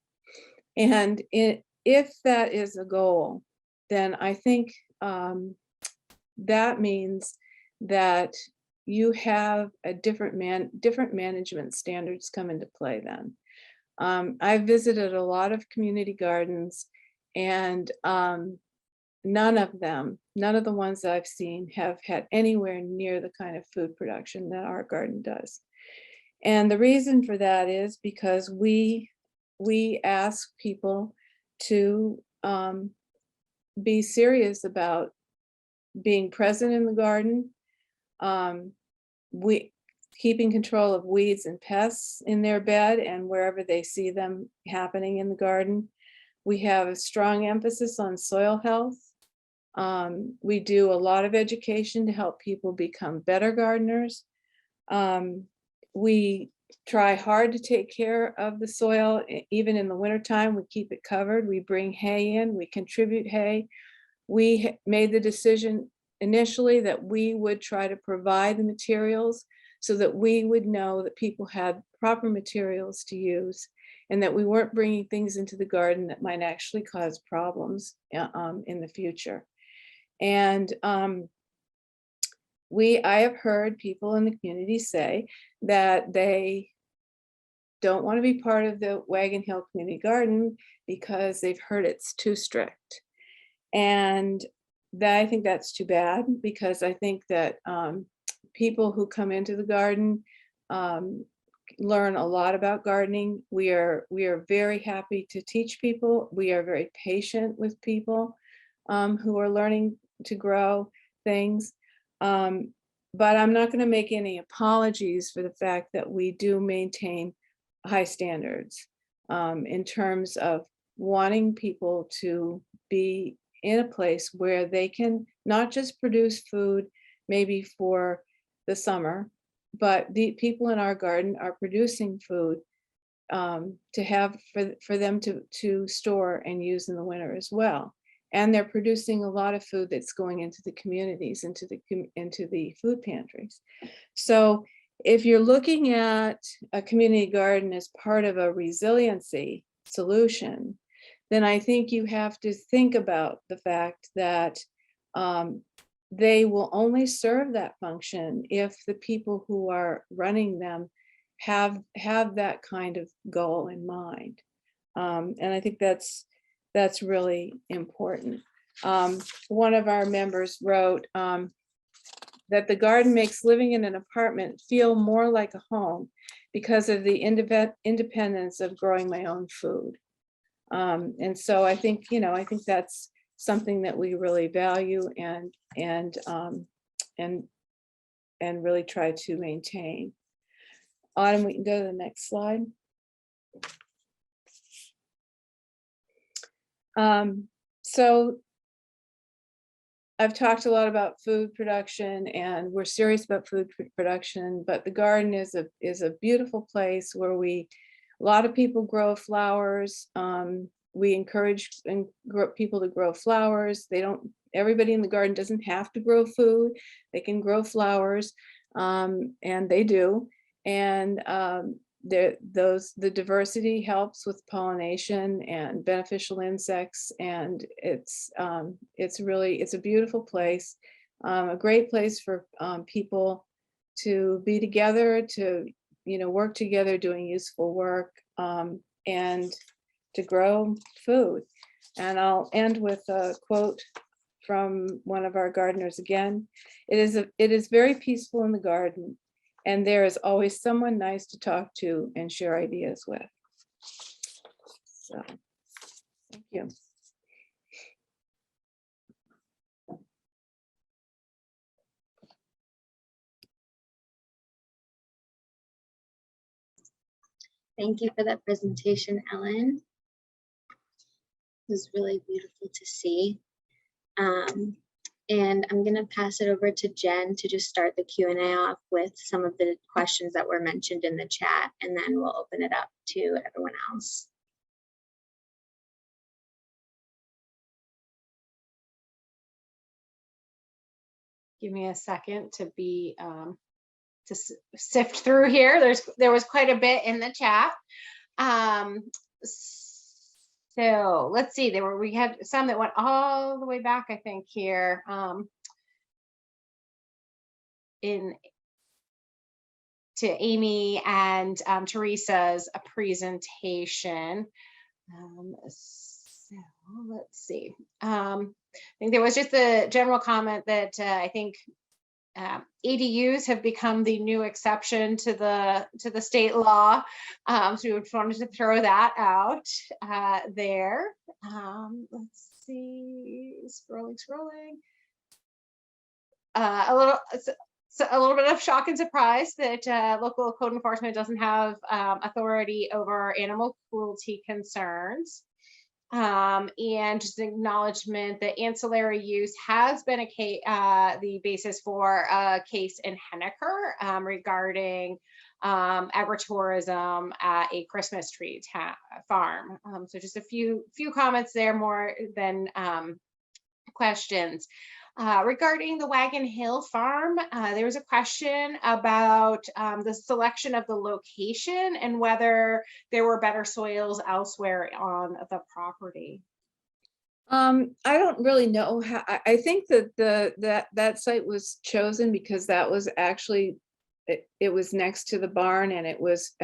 And if that is a goal, then I think that means that you have a different management standards come into play then. I've visited a lot of community gardens, and none of the ones that I've seen have had anywhere near the kind of food production that our garden does. And the reason for that is because we ask people to be serious about being present in the garden, keeping control of weeds and pests in their bed and wherever they see them happening in the garden. We have a strong emphasis on soil health. We do a lot of education to help people become better gardeners. We try hard to take care of the soil. Even in the wintertime, we keep it covered. We bring hay in, we contribute hay. We made the decision initially that we would try to provide the materials so that we would know that people had proper materials to use and that we weren't bringing things into the garden that might actually cause problems in the future. And I have heard people in the community say that they don't want to be part of the Wagon Hill Community Garden because they've heard it's too strict. And I think that's too bad, because I think that people who come into the garden learn a lot about gardening. We are very happy to teach people. We are very patient with people who are learning to grow things. but I'm not going to make any apologies for the fact that we do maintain high standards in terms of wanting people to be in a place where they can not just produce food maybe for the summer, but the people in our garden are producing food to have for them to store and use in the winter as well. And they're producing a lot of food that's going into the communities, into the food pantries. So if you're looking at a community garden as part of a resiliency solution, then I think you have to think about the fact that they will only serve that function if the people who are running them have that kind of goal in mind. And I think that's really important. One of our members wrote that the garden makes living in an apartment feel more like a home because of the independence of growing my own food. And so I think, I think that's something that we really value and really try to maintain. Autumn, we can go to the next slide. So I've talked a lot about food production, and we're serious about food production, but the garden is a beautiful place where a lot of people grow flowers. We encourage people to grow flowers. Everybody in the garden doesn't have to grow food. They can grow flowers, and they do. And the diversity helps with pollination and beneficial insects, and it's a beautiful place, a great place for people to be together, to work together doing useful work, and to grow food. And I'll end with a quote from one of our gardeners again. It is very peaceful in the garden, and there is always someone nice to talk to and share ideas with. So, thank you. Thank you for that presentation, Ellen. It was really beautiful to see. And I'm going to pass it over to Jen to just start the Q&A off with some of the questions that were mentioned in the chat, and then we'll open it up to everyone else. Give me a second to sift through here. There was quite a bit in the chat. So let's see, we had some that went all the way back, I think, here to Amy and Theresa's presentation. So let's see. I think there was just a general comment that I think ADUs have become the new exception to the state law. So we wanted to throw that out there. Let's see, scrolling. A little bit of shock and surprise that local code enforcement doesn't have authority over animal cruelty concerns. And just an acknowledgement that ancillary use has been the basis for a case in Henniker regarding agritourism at a Christmas tree farm. So just a few comments there, more than questions. Regarding the Wagon Hill farm, there was a question about the selection of the location and whether there were better soils elsewhere on the property. I don't really know how. I think that that site was chosen because that was actually it was next to the barn, and it was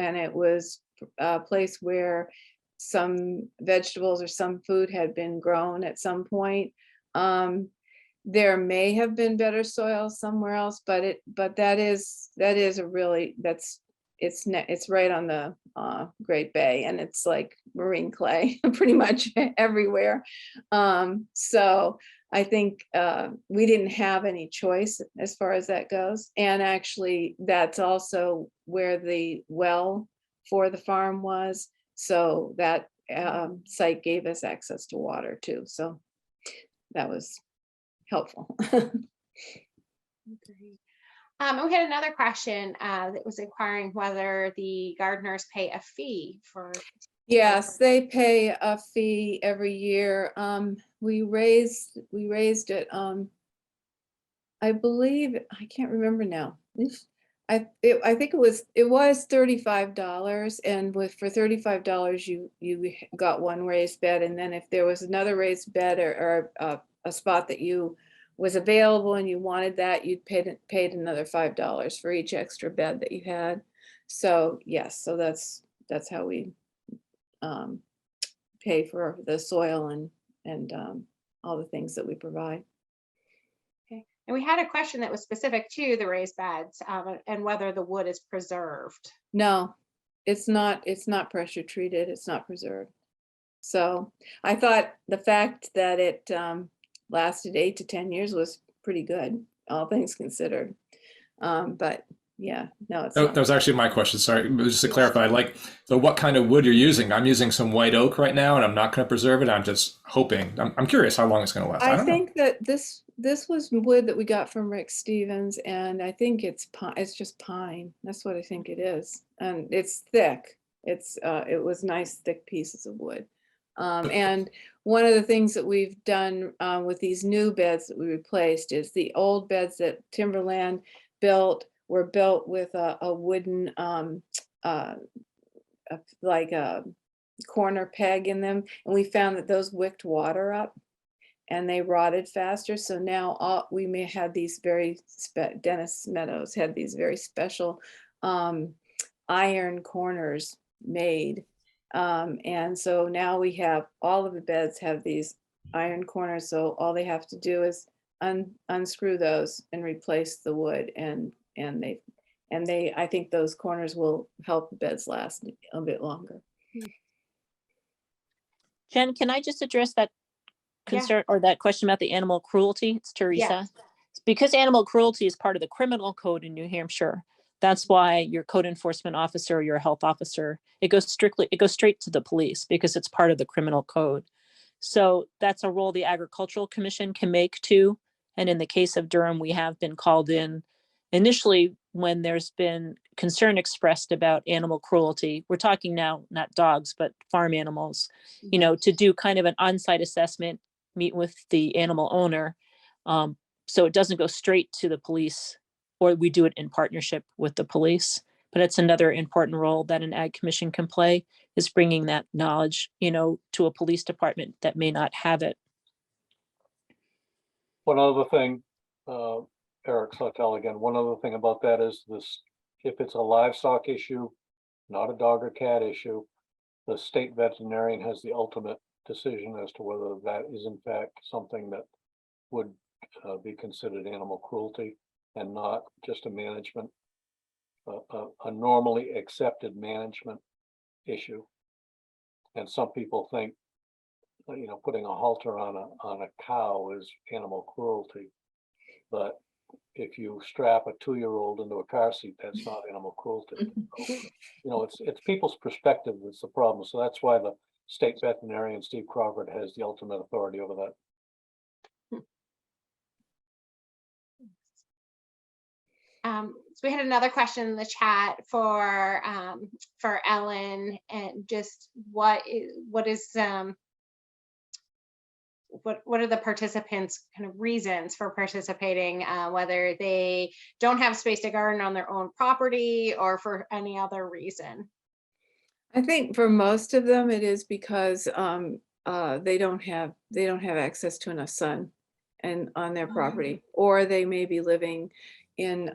a place where some vegetables or some food had been grown at some point. There may have been better soil somewhere else, but it's right on the Great Bay, and it's like marine clay pretty much everywhere. So I think we didn't have any choice as far as that goes. And actually, that's also where the well for the farm was. So that site gave us access to water too. So that was helpful. We had another question that was inquiring whether the gardeners pay a fee for. Yes, they pay a fee every year. We raised it. I believe, I can't remember now. I think it was $35, and for $35 you got one raised bed, and then if there was another raised bed or a spot that you was available and you wanted that, you'd paid another $5 for each extra bed that you had. So yes, so that's how we pay for the soil and all the things that we provide. Okay, and we had a question that was specific to the raised beds and whether the wood is preserved. No, it's not pressure treated, it's not preserved. So I thought the fact that it lasted 8 to 10 years was pretty good, all things considered. But yeah, no, it's That was actually my question. Sorry, just to clarify, like, so what kind of wood you're using? I'm using some white oak right now, and I'm not going to preserve it. I'm just hoping. I'm curious how long it's going to last. I don't think that this was wood that we got from Rick Stevens, and I think it's just pine. That's what I think it is, and it's thick. It was nice thick pieces of wood. And one of the things that we've done with these new beds that we replaced is the old beds that Timberland were built with a wooden like a corner peg in them, and we found that those wicked water up and they rotted faster. So now we may have these Dennis Meadows had these very special iron corners made. And so now we have all of the beds have these iron corners. So all they have to do is unscrew those and replace the wood. And I think those corners will help the beds last a bit longer. Jen, can I just address that concern or that question about the animal cruelty? It's Theresa. Yes. Because animal cruelty is part of the criminal code in New Hampshire. That's why your code enforcement officer, your health officer, it goes straight to the police because it's part of the criminal code. So that's a role the Agricultural Commission can make too. And in the case of Durham, we have been called in initially when there's been concern expressed about animal cruelty. We're talking now, not dogs, but farm animals, to do kind of an on-site assessment, meet with the animal owner. So it doesn't go straight to the police, or we do it in partnership with the police. But it's another important role that an ag commission can play, is bringing that knowledge, to a police department that may not have it. One other thing, Eric Sawtell again, one other thing about that is this, if it's a livestock issue, not a dog or cat issue, the state veterinarian has the ultimate decision as to whether that is in fact something that would be considered animal cruelty and not just a management, a normally accepted management issue. And some people think, putting a halter on a cow is animal cruelty, but if you strap a 2-year-old into a car seat, that's not animal cruelty. So, it's people's perspective that's the problem. So that's why the state veterinarian, Steve Crawford, has the ultimate authority over that. So we had another question in the chat for Ellen, and just what are the participants' kind of reasons for participating, whether they don't have space to garden on their own property or for any other reason? I think for most of them it is because they don't have access to enough sun and on their property, or they may be living in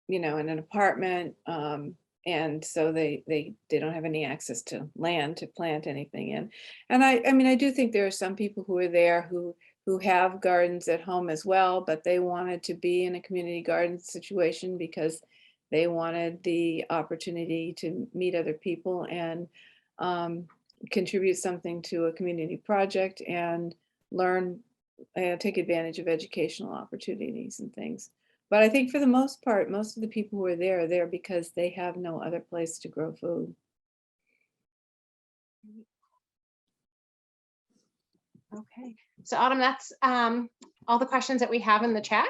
in an apartment, and so they don't have any access to land to plant anything in. And I mean I do think there are some people who are there who have gardens at home as well, but they wanted to be in a community garden situation because they wanted the opportunity to meet other people and contribute something to a community project and learn take advantage of educational opportunities and things. But I think for the most part, most of the people who are there because they have no other place to grow food. Okay, so Autumn, that's all the questions that we have in the chat.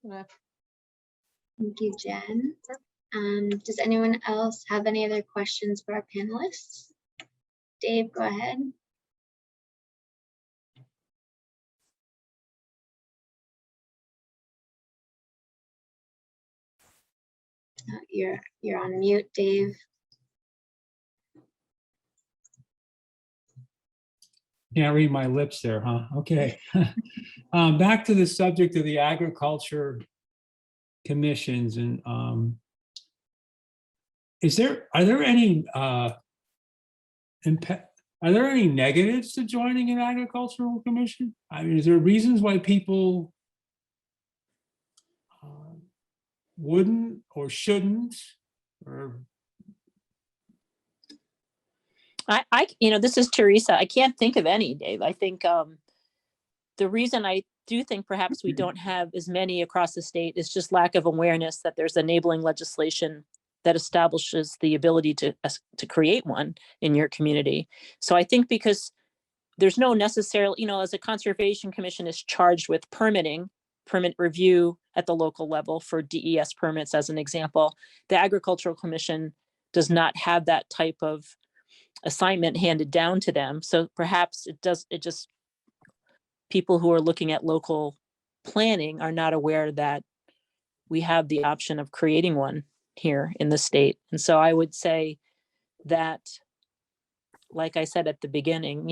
Thank you, Jen. Does anyone else have any other questions for our panelists? Dave, go ahead. You're on mute, Dave. Can't read my lips there, huh? Okay. Back to the subject of the agriculture commissions, and are there any negatives to joining an agricultural commission? I mean, is there reasons why people wouldn't or shouldn't, or? This is Theresa. I can't think of any, Dave. I think the reason I do think perhaps we don't have as many across the state is just lack of awareness that there's enabling legislation that establishes the ability to create one in your community. So I think because there's no necessarily, as a conservation commission is charged with permit review at the local level for DES permits, as an example, the agricultural commission does not have that type of assignment handed down to them. So perhaps people who are looking at local planning are not aware that we have the option of creating one here in the state. And so I would say that, like I said at the beginning,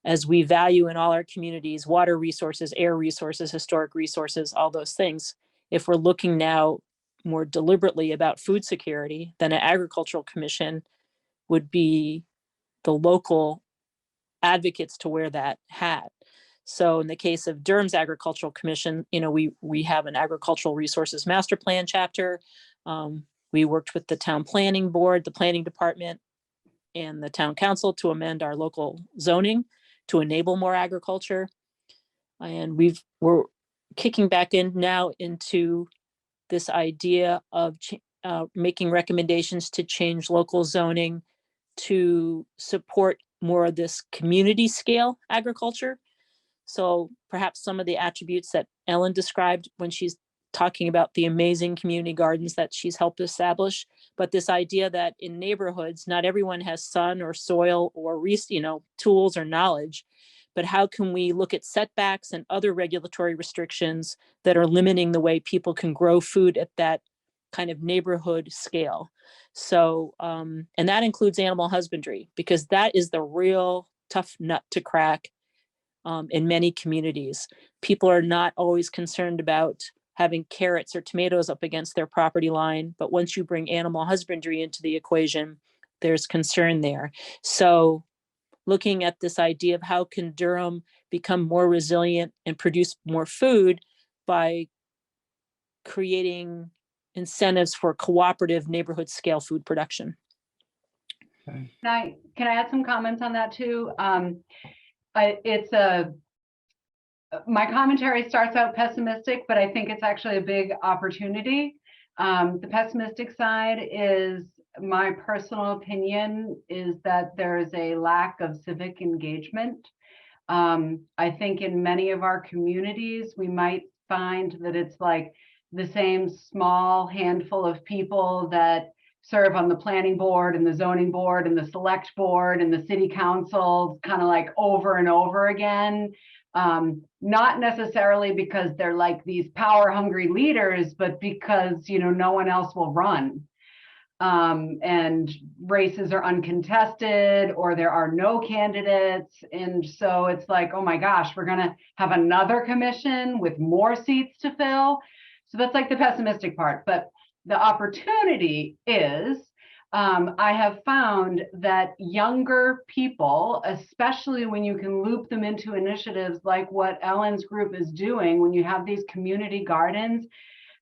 as we value in all our communities, water resources, air resources, historic resources, all those things, if we're looking now more deliberately about food security, then an agricultural commission would be the local advocates to wear that hat. So in the case of Durham's Agricultural Commission, we have an agricultural resources master plan chapter. We worked with the town planning board, the planning department, and the town council to amend our local zoning to enable more agriculture. And we're kicking back in now into this idea of making recommendations to change local zoning to support more of this community scale agriculture. So perhaps some of the attributes that Ellen described when she's talking about the amazing community gardens that she's helped establish, but this idea that in neighborhoods, not everyone has sun or soil or tools or knowledge, but how can we look at setbacks and other regulatory restrictions that are limiting the way people can grow food at that kind of neighborhood scale. So, and that includes animal husbandry, because that is the real tough nut to crack in many communities. People are not always concerned about having carrots or tomatoes up against their property line, but once you bring animal husbandry into the equation, there's concern there. So looking at this idea of how can Durham become more resilient and produce more food by creating incentives for cooperative neighborhood scale food production. Can I add some comments on that too? My commentary starts out pessimistic, but I think it's actually a big opportunity. The pessimistic side is, my personal opinion is that there's a lack of civic engagement. I think in many of our communities, we might find that it's like the same small handful of people that serve on the planning board and the zoning board and the select board and the city council, kind of like over and over again. Not necessarily because they're like these power hungry leaders, but because, no one else will run. And races are uncontested, or there are no candidates. And so it's like, oh my gosh, we're gonna have another commission with more seats to fill. So that's like the pessimistic part. But the opportunity is, I have found that younger people, especially when you can loop them into initiatives like what Ellen's group is doing, when you have these community gardens,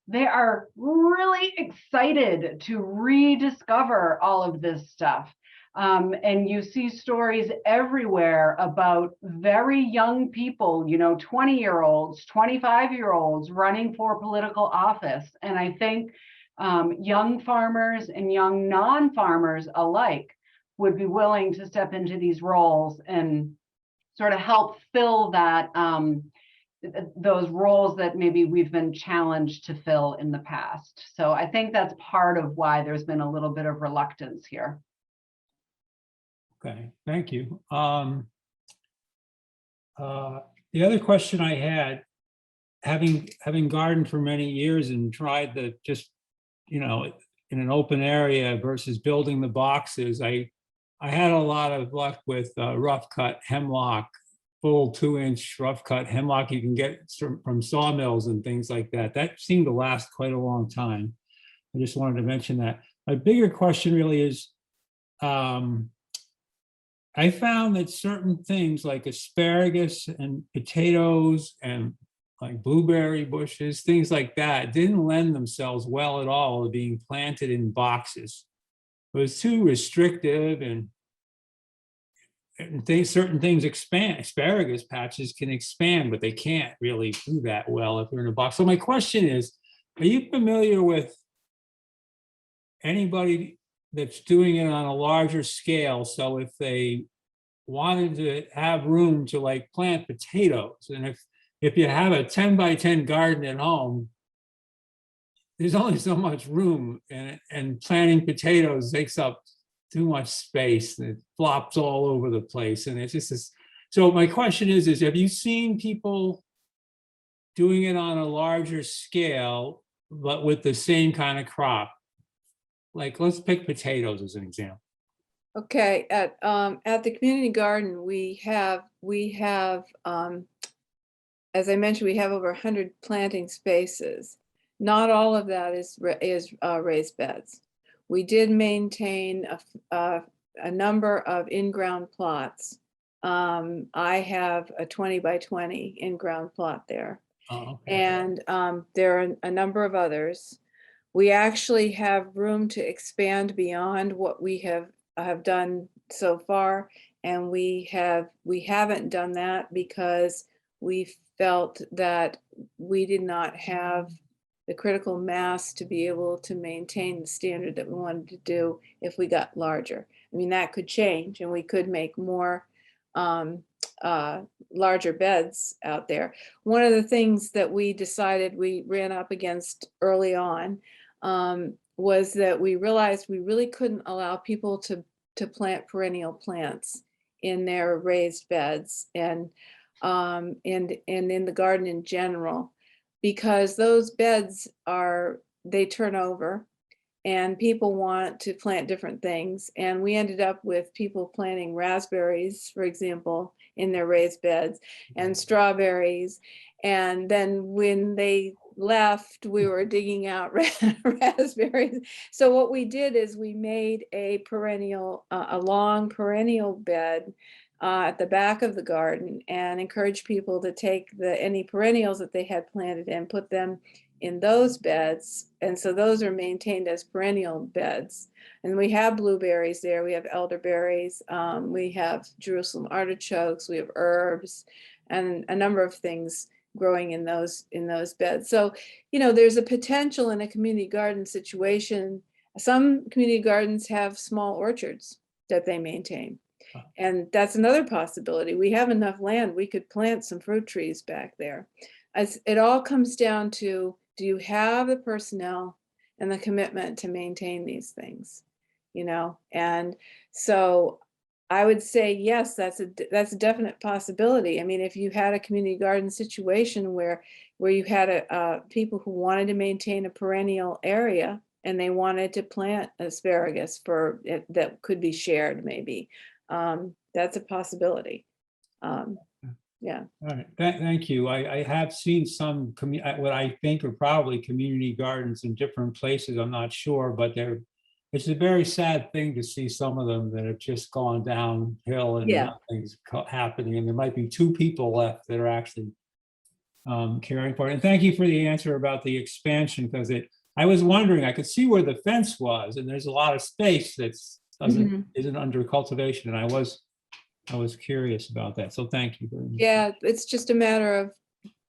they are really excited to rediscover all of this stuff. And you see stories everywhere about very young people, 20-year-olds, 25-year-olds running for political office. And I think young farmers and young non-farmers alike would be willing to step into these roles and sort of help fill that those roles that maybe we've been challenged to fill in the past. So I think that's part of why there's been a little bit of reluctance here. Okay, thank you. The other question I had, having gardened for many years and tried the just, in an open area versus building the boxes, I had a lot of luck with rough cut hemlock, full 2-inch rough cut hemlock you can get from sawmills and things like that. That seemed to last quite a long time. I just wanted to mention that. My bigger question really is, I found that certain things like asparagus and potatoes and like blueberry bushes, things like that, didn't lend themselves well at all to being planted in boxes. It was too restrictive, and certain things expand. Asparagus patches can expand, but they can't really do that well if they're in a box. So my question is, are you familiar with anybody that's doing it on a larger scale? So if they wanted to have room to like plant potatoes, and if you have a 10 by 10 garden at home, there's only so much room, and planting potatoes takes up too much space, and it flops all over the place. And it's just this. So my question is have you seen people doing it on a larger scale, but with the same kind of crop? Like, let's pick potatoes as an example. Okay, at the community garden, we have as I mentioned, we have over 100 planting spaces. Not all of that is raised beds. We did maintain a number of in-ground plots. I have a 20 by 20 in-ground plot there. Oh, okay. And there are a number of others. We actually have room to expand beyond what we have done so far, and we haven't done that because we felt that we did not have the critical mass to be able to maintain the standard that we wanted to do if we got larger. I mean, that could change, and we could make more larger beds out there. One of the things that we decided we ran up against early on was that we realized we really couldn't allow people to plant perennial plants in their raised beds and in the garden in general, because those beds they turn over and people want to plant different things. And we ended up with people planting raspberries, for example, in their raised beds, and strawberries. And then when they left, we were digging out raspberries. So what we did is we made a long perennial bed at the back of the garden and encouraged people to take any perennials that they had planted and put them in those beds. And so those are maintained as perennial beds. And we have blueberries there, we have elderberries, we have Jerusalem artichokes, we have herbs, and a number of things growing in those beds. So, there's a potential in a community garden situation. Some community gardens have small orchards that they maintain. And that's another possibility. We have enough land, we could plant some fruit trees back there. It all comes down to, do you have the personnel and the commitment to maintain these things? And so I would say, yes, that's a definite possibility. I mean, if you had a community garden situation where you had people who wanted to maintain a perennial area and they wanted to plant asparagus that could be shared, maybe, that's a possibility. Yeah. All right, thank you. I have seen some what I think are probably community gardens in different places. I'm not sure, but it's a very sad thing to see some of them that have just gone downhill and nothing's happening. And there might be 2 people left that are actually caring for it. And thank you for the answer about the expansion, because I was wondering, I could see where the fence was, and there's a lot of space that's isn't under cultivation, and I was curious about that. So thank you very much. Yeah, it's just a matter of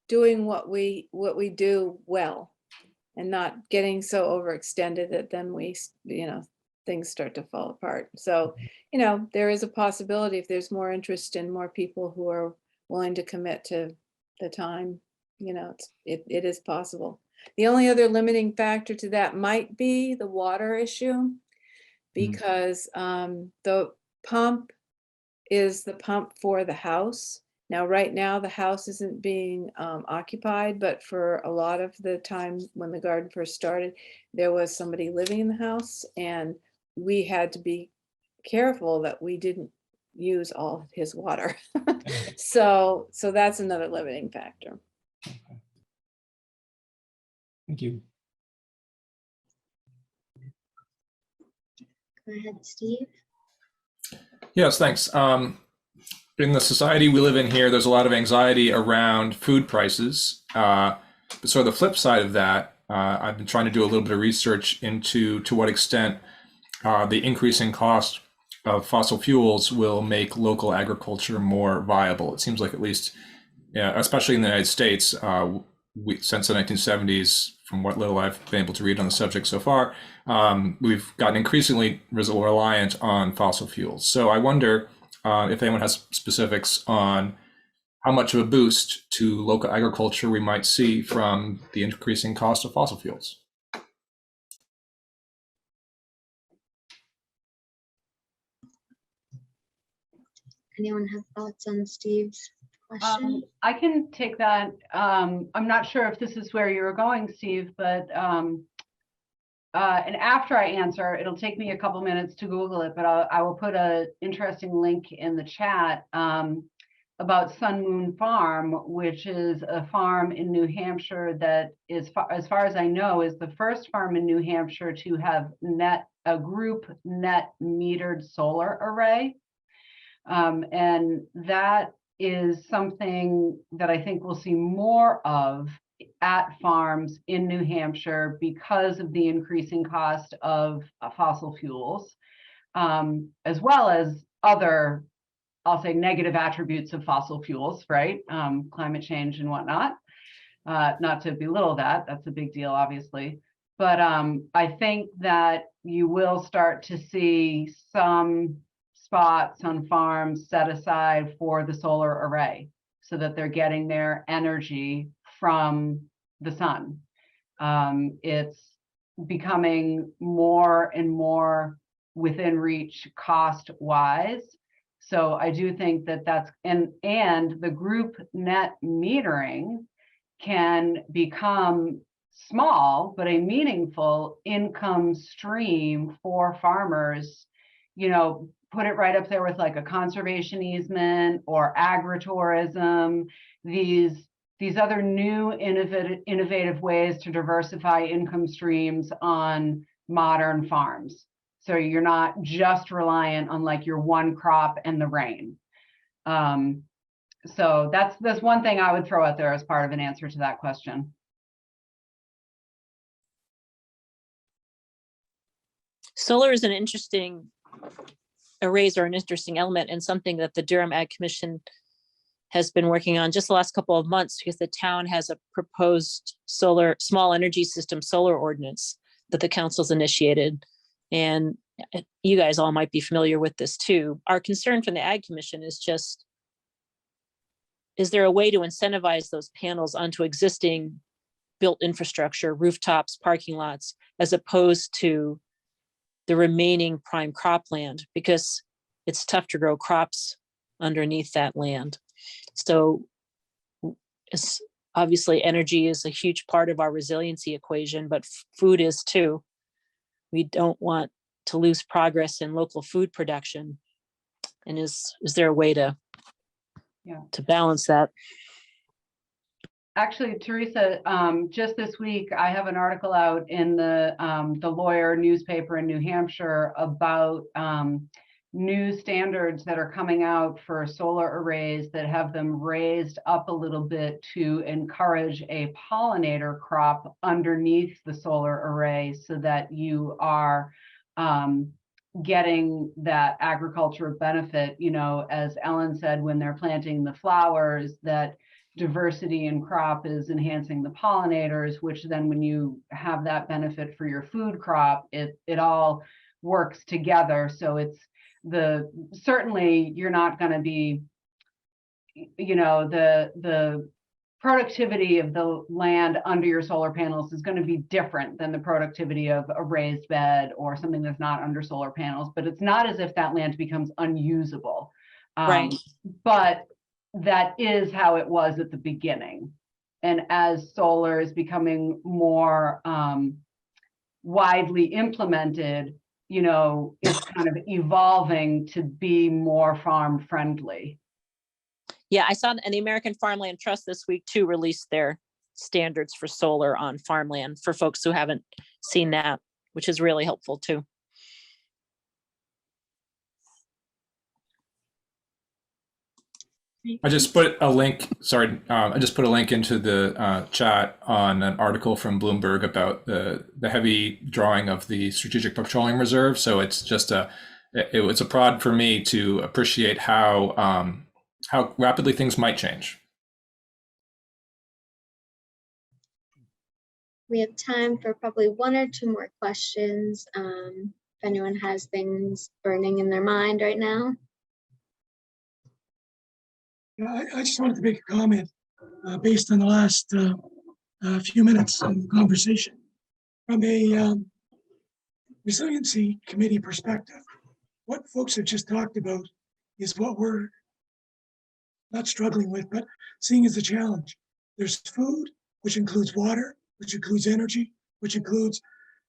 doing what we do well, and not getting so overextended that then we, things start to fall apart. So, there is a possibility if there's more interest and more people who are willing to commit to the time, it is possible. The only other limiting factor to that might be the water issue, because the pump is the pump for the house. Now, right now, the house isn't being occupied, but for a lot of the time when the garden first started, there was somebody living in the house, and we had to be careful that we didn't use all of his water. So that's another limiting factor. Thank you. Go ahead, Steve. Yes, thanks. In the society we live in here, there's a lot of anxiety around food prices. But sort of the flip side of that, I've been trying to do a little bit of research into to what extent the increasing cost of fossil fuels will make local agriculture more viable. It seems like, at least, especially in the United States, since the 1970s, from what little I've been able to read on the subject so far, we've gotten increasingly reliant on fossil fuels. So I wonder if anyone has specifics on how much of a boost to local agriculture we might see from the increasing cost of fossil fuels. Anyone have thoughts on Steve's question? I can take that. I'm not sure if this is where you were going, Steve, but and after I answer, it'll take me a couple minutes to Google it, but I will put an interesting link in the chat about Sun Moon Farm, which is a farm in New Hampshire that is, as far as I know, is the first farm in New Hampshire to have a group net metered solar array. And that is something that I think we'll see more of at farms in New Hampshire because of the increasing cost of fossil fuels, as well as other, I'll say, negative attributes of fossil fuels, right? Climate change and whatnot. Not to belittle that, that's a big deal, obviously. But I think that you will start to see some spots on farms set aside for the solar array so that they're getting their energy from the sun. It's becoming more and more within reach cost-wise. So I do think that that's, and the group net metering can become small, but a meaningful income stream for farmers, put it right up there with like a conservation easement or agritourism, these other new innovative ways to diversify income streams on modern farms. So you're not just reliant on like your one crop and the rain. So that's one thing I would throw out there as part of an answer to that question. Solar is an interesting arrays are an interesting element and something that the Durham Ag Commission has been working on just the last couple of months, because the town has a proposed small energy system solar ordinance that the council's initiated. And you guys all might be familiar with this too. Our concern from the Ag Commission is just, is there a way to incentivize those panels onto existing built infrastructure, rooftops, parking lots, as opposed to the remaining prime cropland, because it's tough to grow crops underneath that land. So obviously energy is a huge part of our resiliency equation, but food is too. We don't want to lose progress in local food production. And is there a way to balance that? Actually, Theresa, just this week, I have an article out in the Lawyer newspaper in New Hampshire about new standards that are coming out for solar arrays that have them raised up a little bit to encourage a pollinator crop underneath the solar array, so that you are getting that agricultural benefit, you know, as Ellen said, when they're planting the flowers, that diversity in crop is enhancing the pollinators, which then when you have that benefit for your food crop, it all works together. So it's certainly you're not going to be, you know, the productivity of the land under your solar panels is going to be different than the productivity of a raised bed or something that's not under solar panels, but it's not as if that land becomes unusable. Right. But that is how it was at the beginning. And as solar is becoming more widely implemented, you know, it's kind of evolving to be more farm friendly. Yeah, I saw, and the American Farmland Trust this week too released their standards for solar on farmland for folks who haven't seen that, which is really helpful too. I just put a link, sorry, I just put a link into the chat on an article from Bloomberg about the heavy drawing of the Strategic Petroleum Reserve. So it's just it was a prod for me to appreciate how rapidly things might change. We have time for probably one or two more questions. If anyone has things burning in their mind right now. I just wanted to make a comment based on the last few minutes of the conversation. From a resiliency committee perspective, what folks have just talked about is what we're not struggling with, but seeing as a challenge. There's food, which includes water, which includes energy, which includes,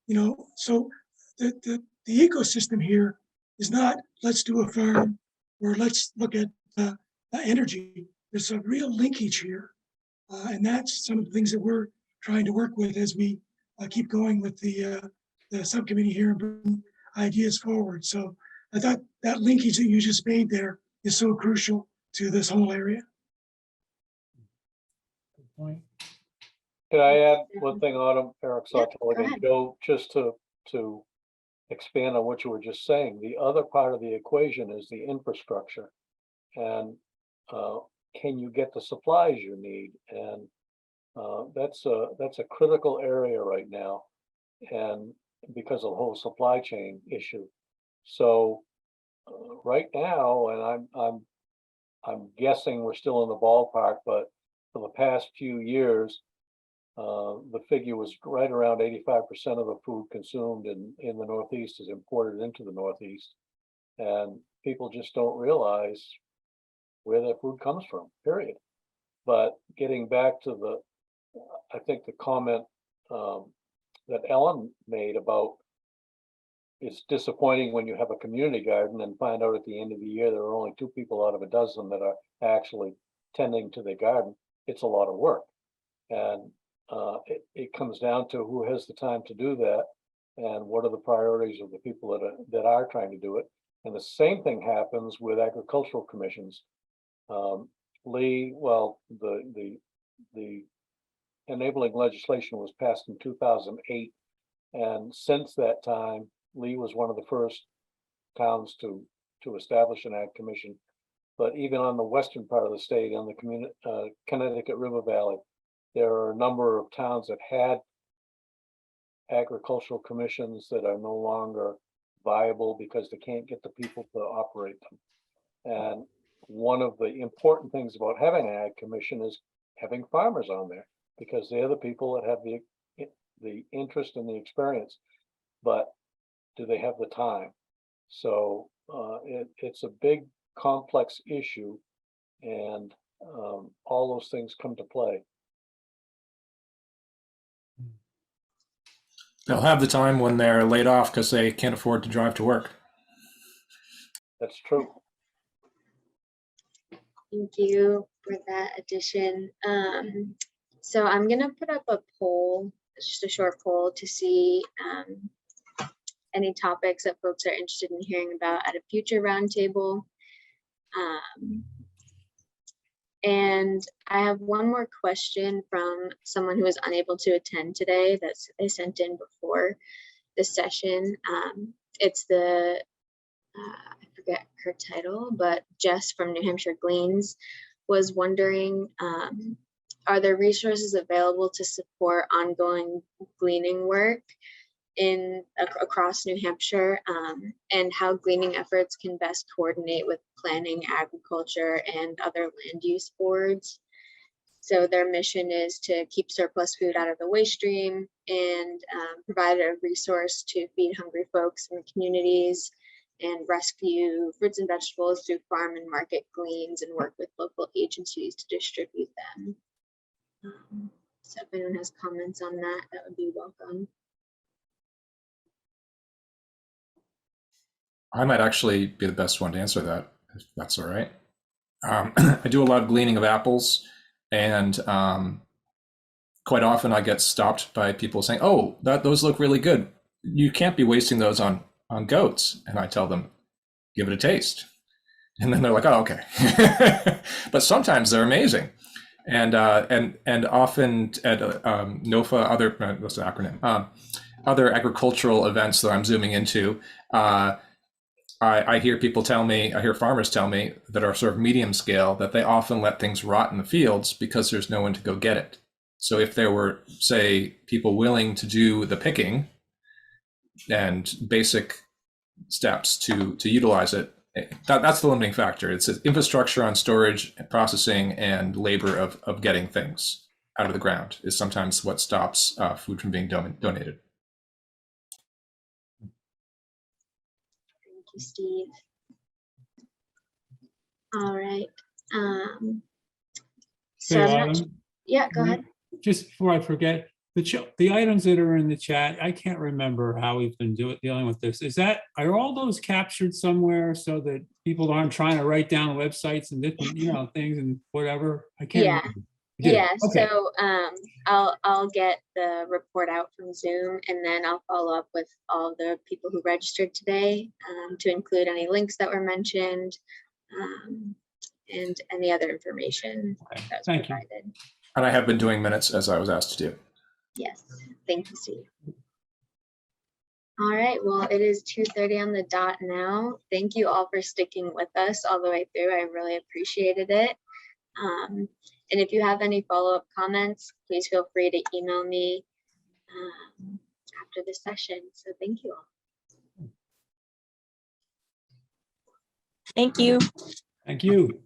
you know, so the ecosystem here is not let's do a farm or let's look at energy. There's a real linkage here, and that's some of the things that we're trying to work with as we keep going with the subcommittee here and bring ideas forward. So I thought that linkage that you just made there is so crucial to this whole area. Good point. Can I add one thing, Autumn? Eric Yeah, Sawtell go again. ahead. Joe, just to expand on what you were just saying, the other part of the equation is the infrastructure. And can you get the supplies you need? And that's a critical area right now, and because of the whole supply chain issue. So right now, and I'm guessing we're still in the ballpark, but for the past few years, the figure was right around 85% of the food consumed in the Northeast is imported into the Northeast, and people just don't realize where their food comes from, period. But getting back to I think the comment that Ellen made about it's disappointing when you have a community garden and find out at the end of the year there are only 2 people out of a dozen that are actually tending to their garden. It's a lot of work, and it comes down to who has the time to do that and what are the priorities of the people that are trying to do it. And the same thing happens with agricultural commissions. Lee, well, the enabling legislation was passed in 2008, and since that time, Lee was one of the first towns to establish an ag commission. But even on the western part of the state, on the Connecticut River Valley, there are a number of towns that had agricultural commissions that are no longer viable because they can't get the people to operate them. And one of the important things about having an ag commission is having farmers on there, because they're the people that have the interest and the experience, but do they have the time? So it's a big complex issue, and all those things come to play. They'll have the time when they're laid off because they can't afford to drive to work. That's true. Thank you for that addition. So I'm gonna put up a poll, just a short poll, to see any topics that folks are interested in hearing about at a future roundtable. And I have one more question from someone who was unable to attend today that they sent in before the session. It's the I forget her title, but Jess from New Hampshire Gleans was wondering, are there resources available to support ongoing gleaning work across New Hampshire, and how gleaning efforts can best coordinate with planning, agriculture, and other land use boards. So their mission is to keep surplus food out of the waste stream and provide a resource to feed hungry folks in the communities and rescue fruits and vegetables through farm and market gleans and work with local agencies to distribute them. So if anyone has comments on that, that would be welcome. I might actually be the best one to answer that, if that's all right. I do a lot of gleaning of apples, and quite often I get stopped by people saying, "Oh, those look really good. You can't be wasting those on goats." And I tell them, "Give it a taste." And then they're like, "Oh, okay." But sometimes they're amazing. And often at NOFA, what's the acronym? Other agricultural events that I'm zooming into, I hear people tell me, I hear farmers tell me that are sort of medium scale, that they often let things rot in the fields because there's no one to go get it. So if there were, say, people willing to do the picking and basic steps to utilize it, that's the limiting factor. It's infrastructure on storage, processing, and labor of getting things out of the ground is sometimes what stops food from being donated. Thank you, Steve. All right. So Hey, I'm not, Autumn, yeah, go ahead. just before I forget, the items that are in the chat, I can't remember how we've been dealing with this. Are all those captured somewhere so that people aren't trying to write down websites and different, things and whatever? I can't Yeah. remember. You did? Yeah, Okay. so I'll get the report out from Zoom, and then I'll follow up with all the people who registered today to include any links that were mentioned and any other information Okay. that was Thank you. provided. And I have been doing minutes as I was asked to do. Yes, thank you, Steve. All right, well, it is 2:30 on the dot now. Thank you all for sticking with us all the way through. I really appreciated it. And if you have any follow-up comments, please feel free to email me after the session. So thank you all. Thank you. Thank you.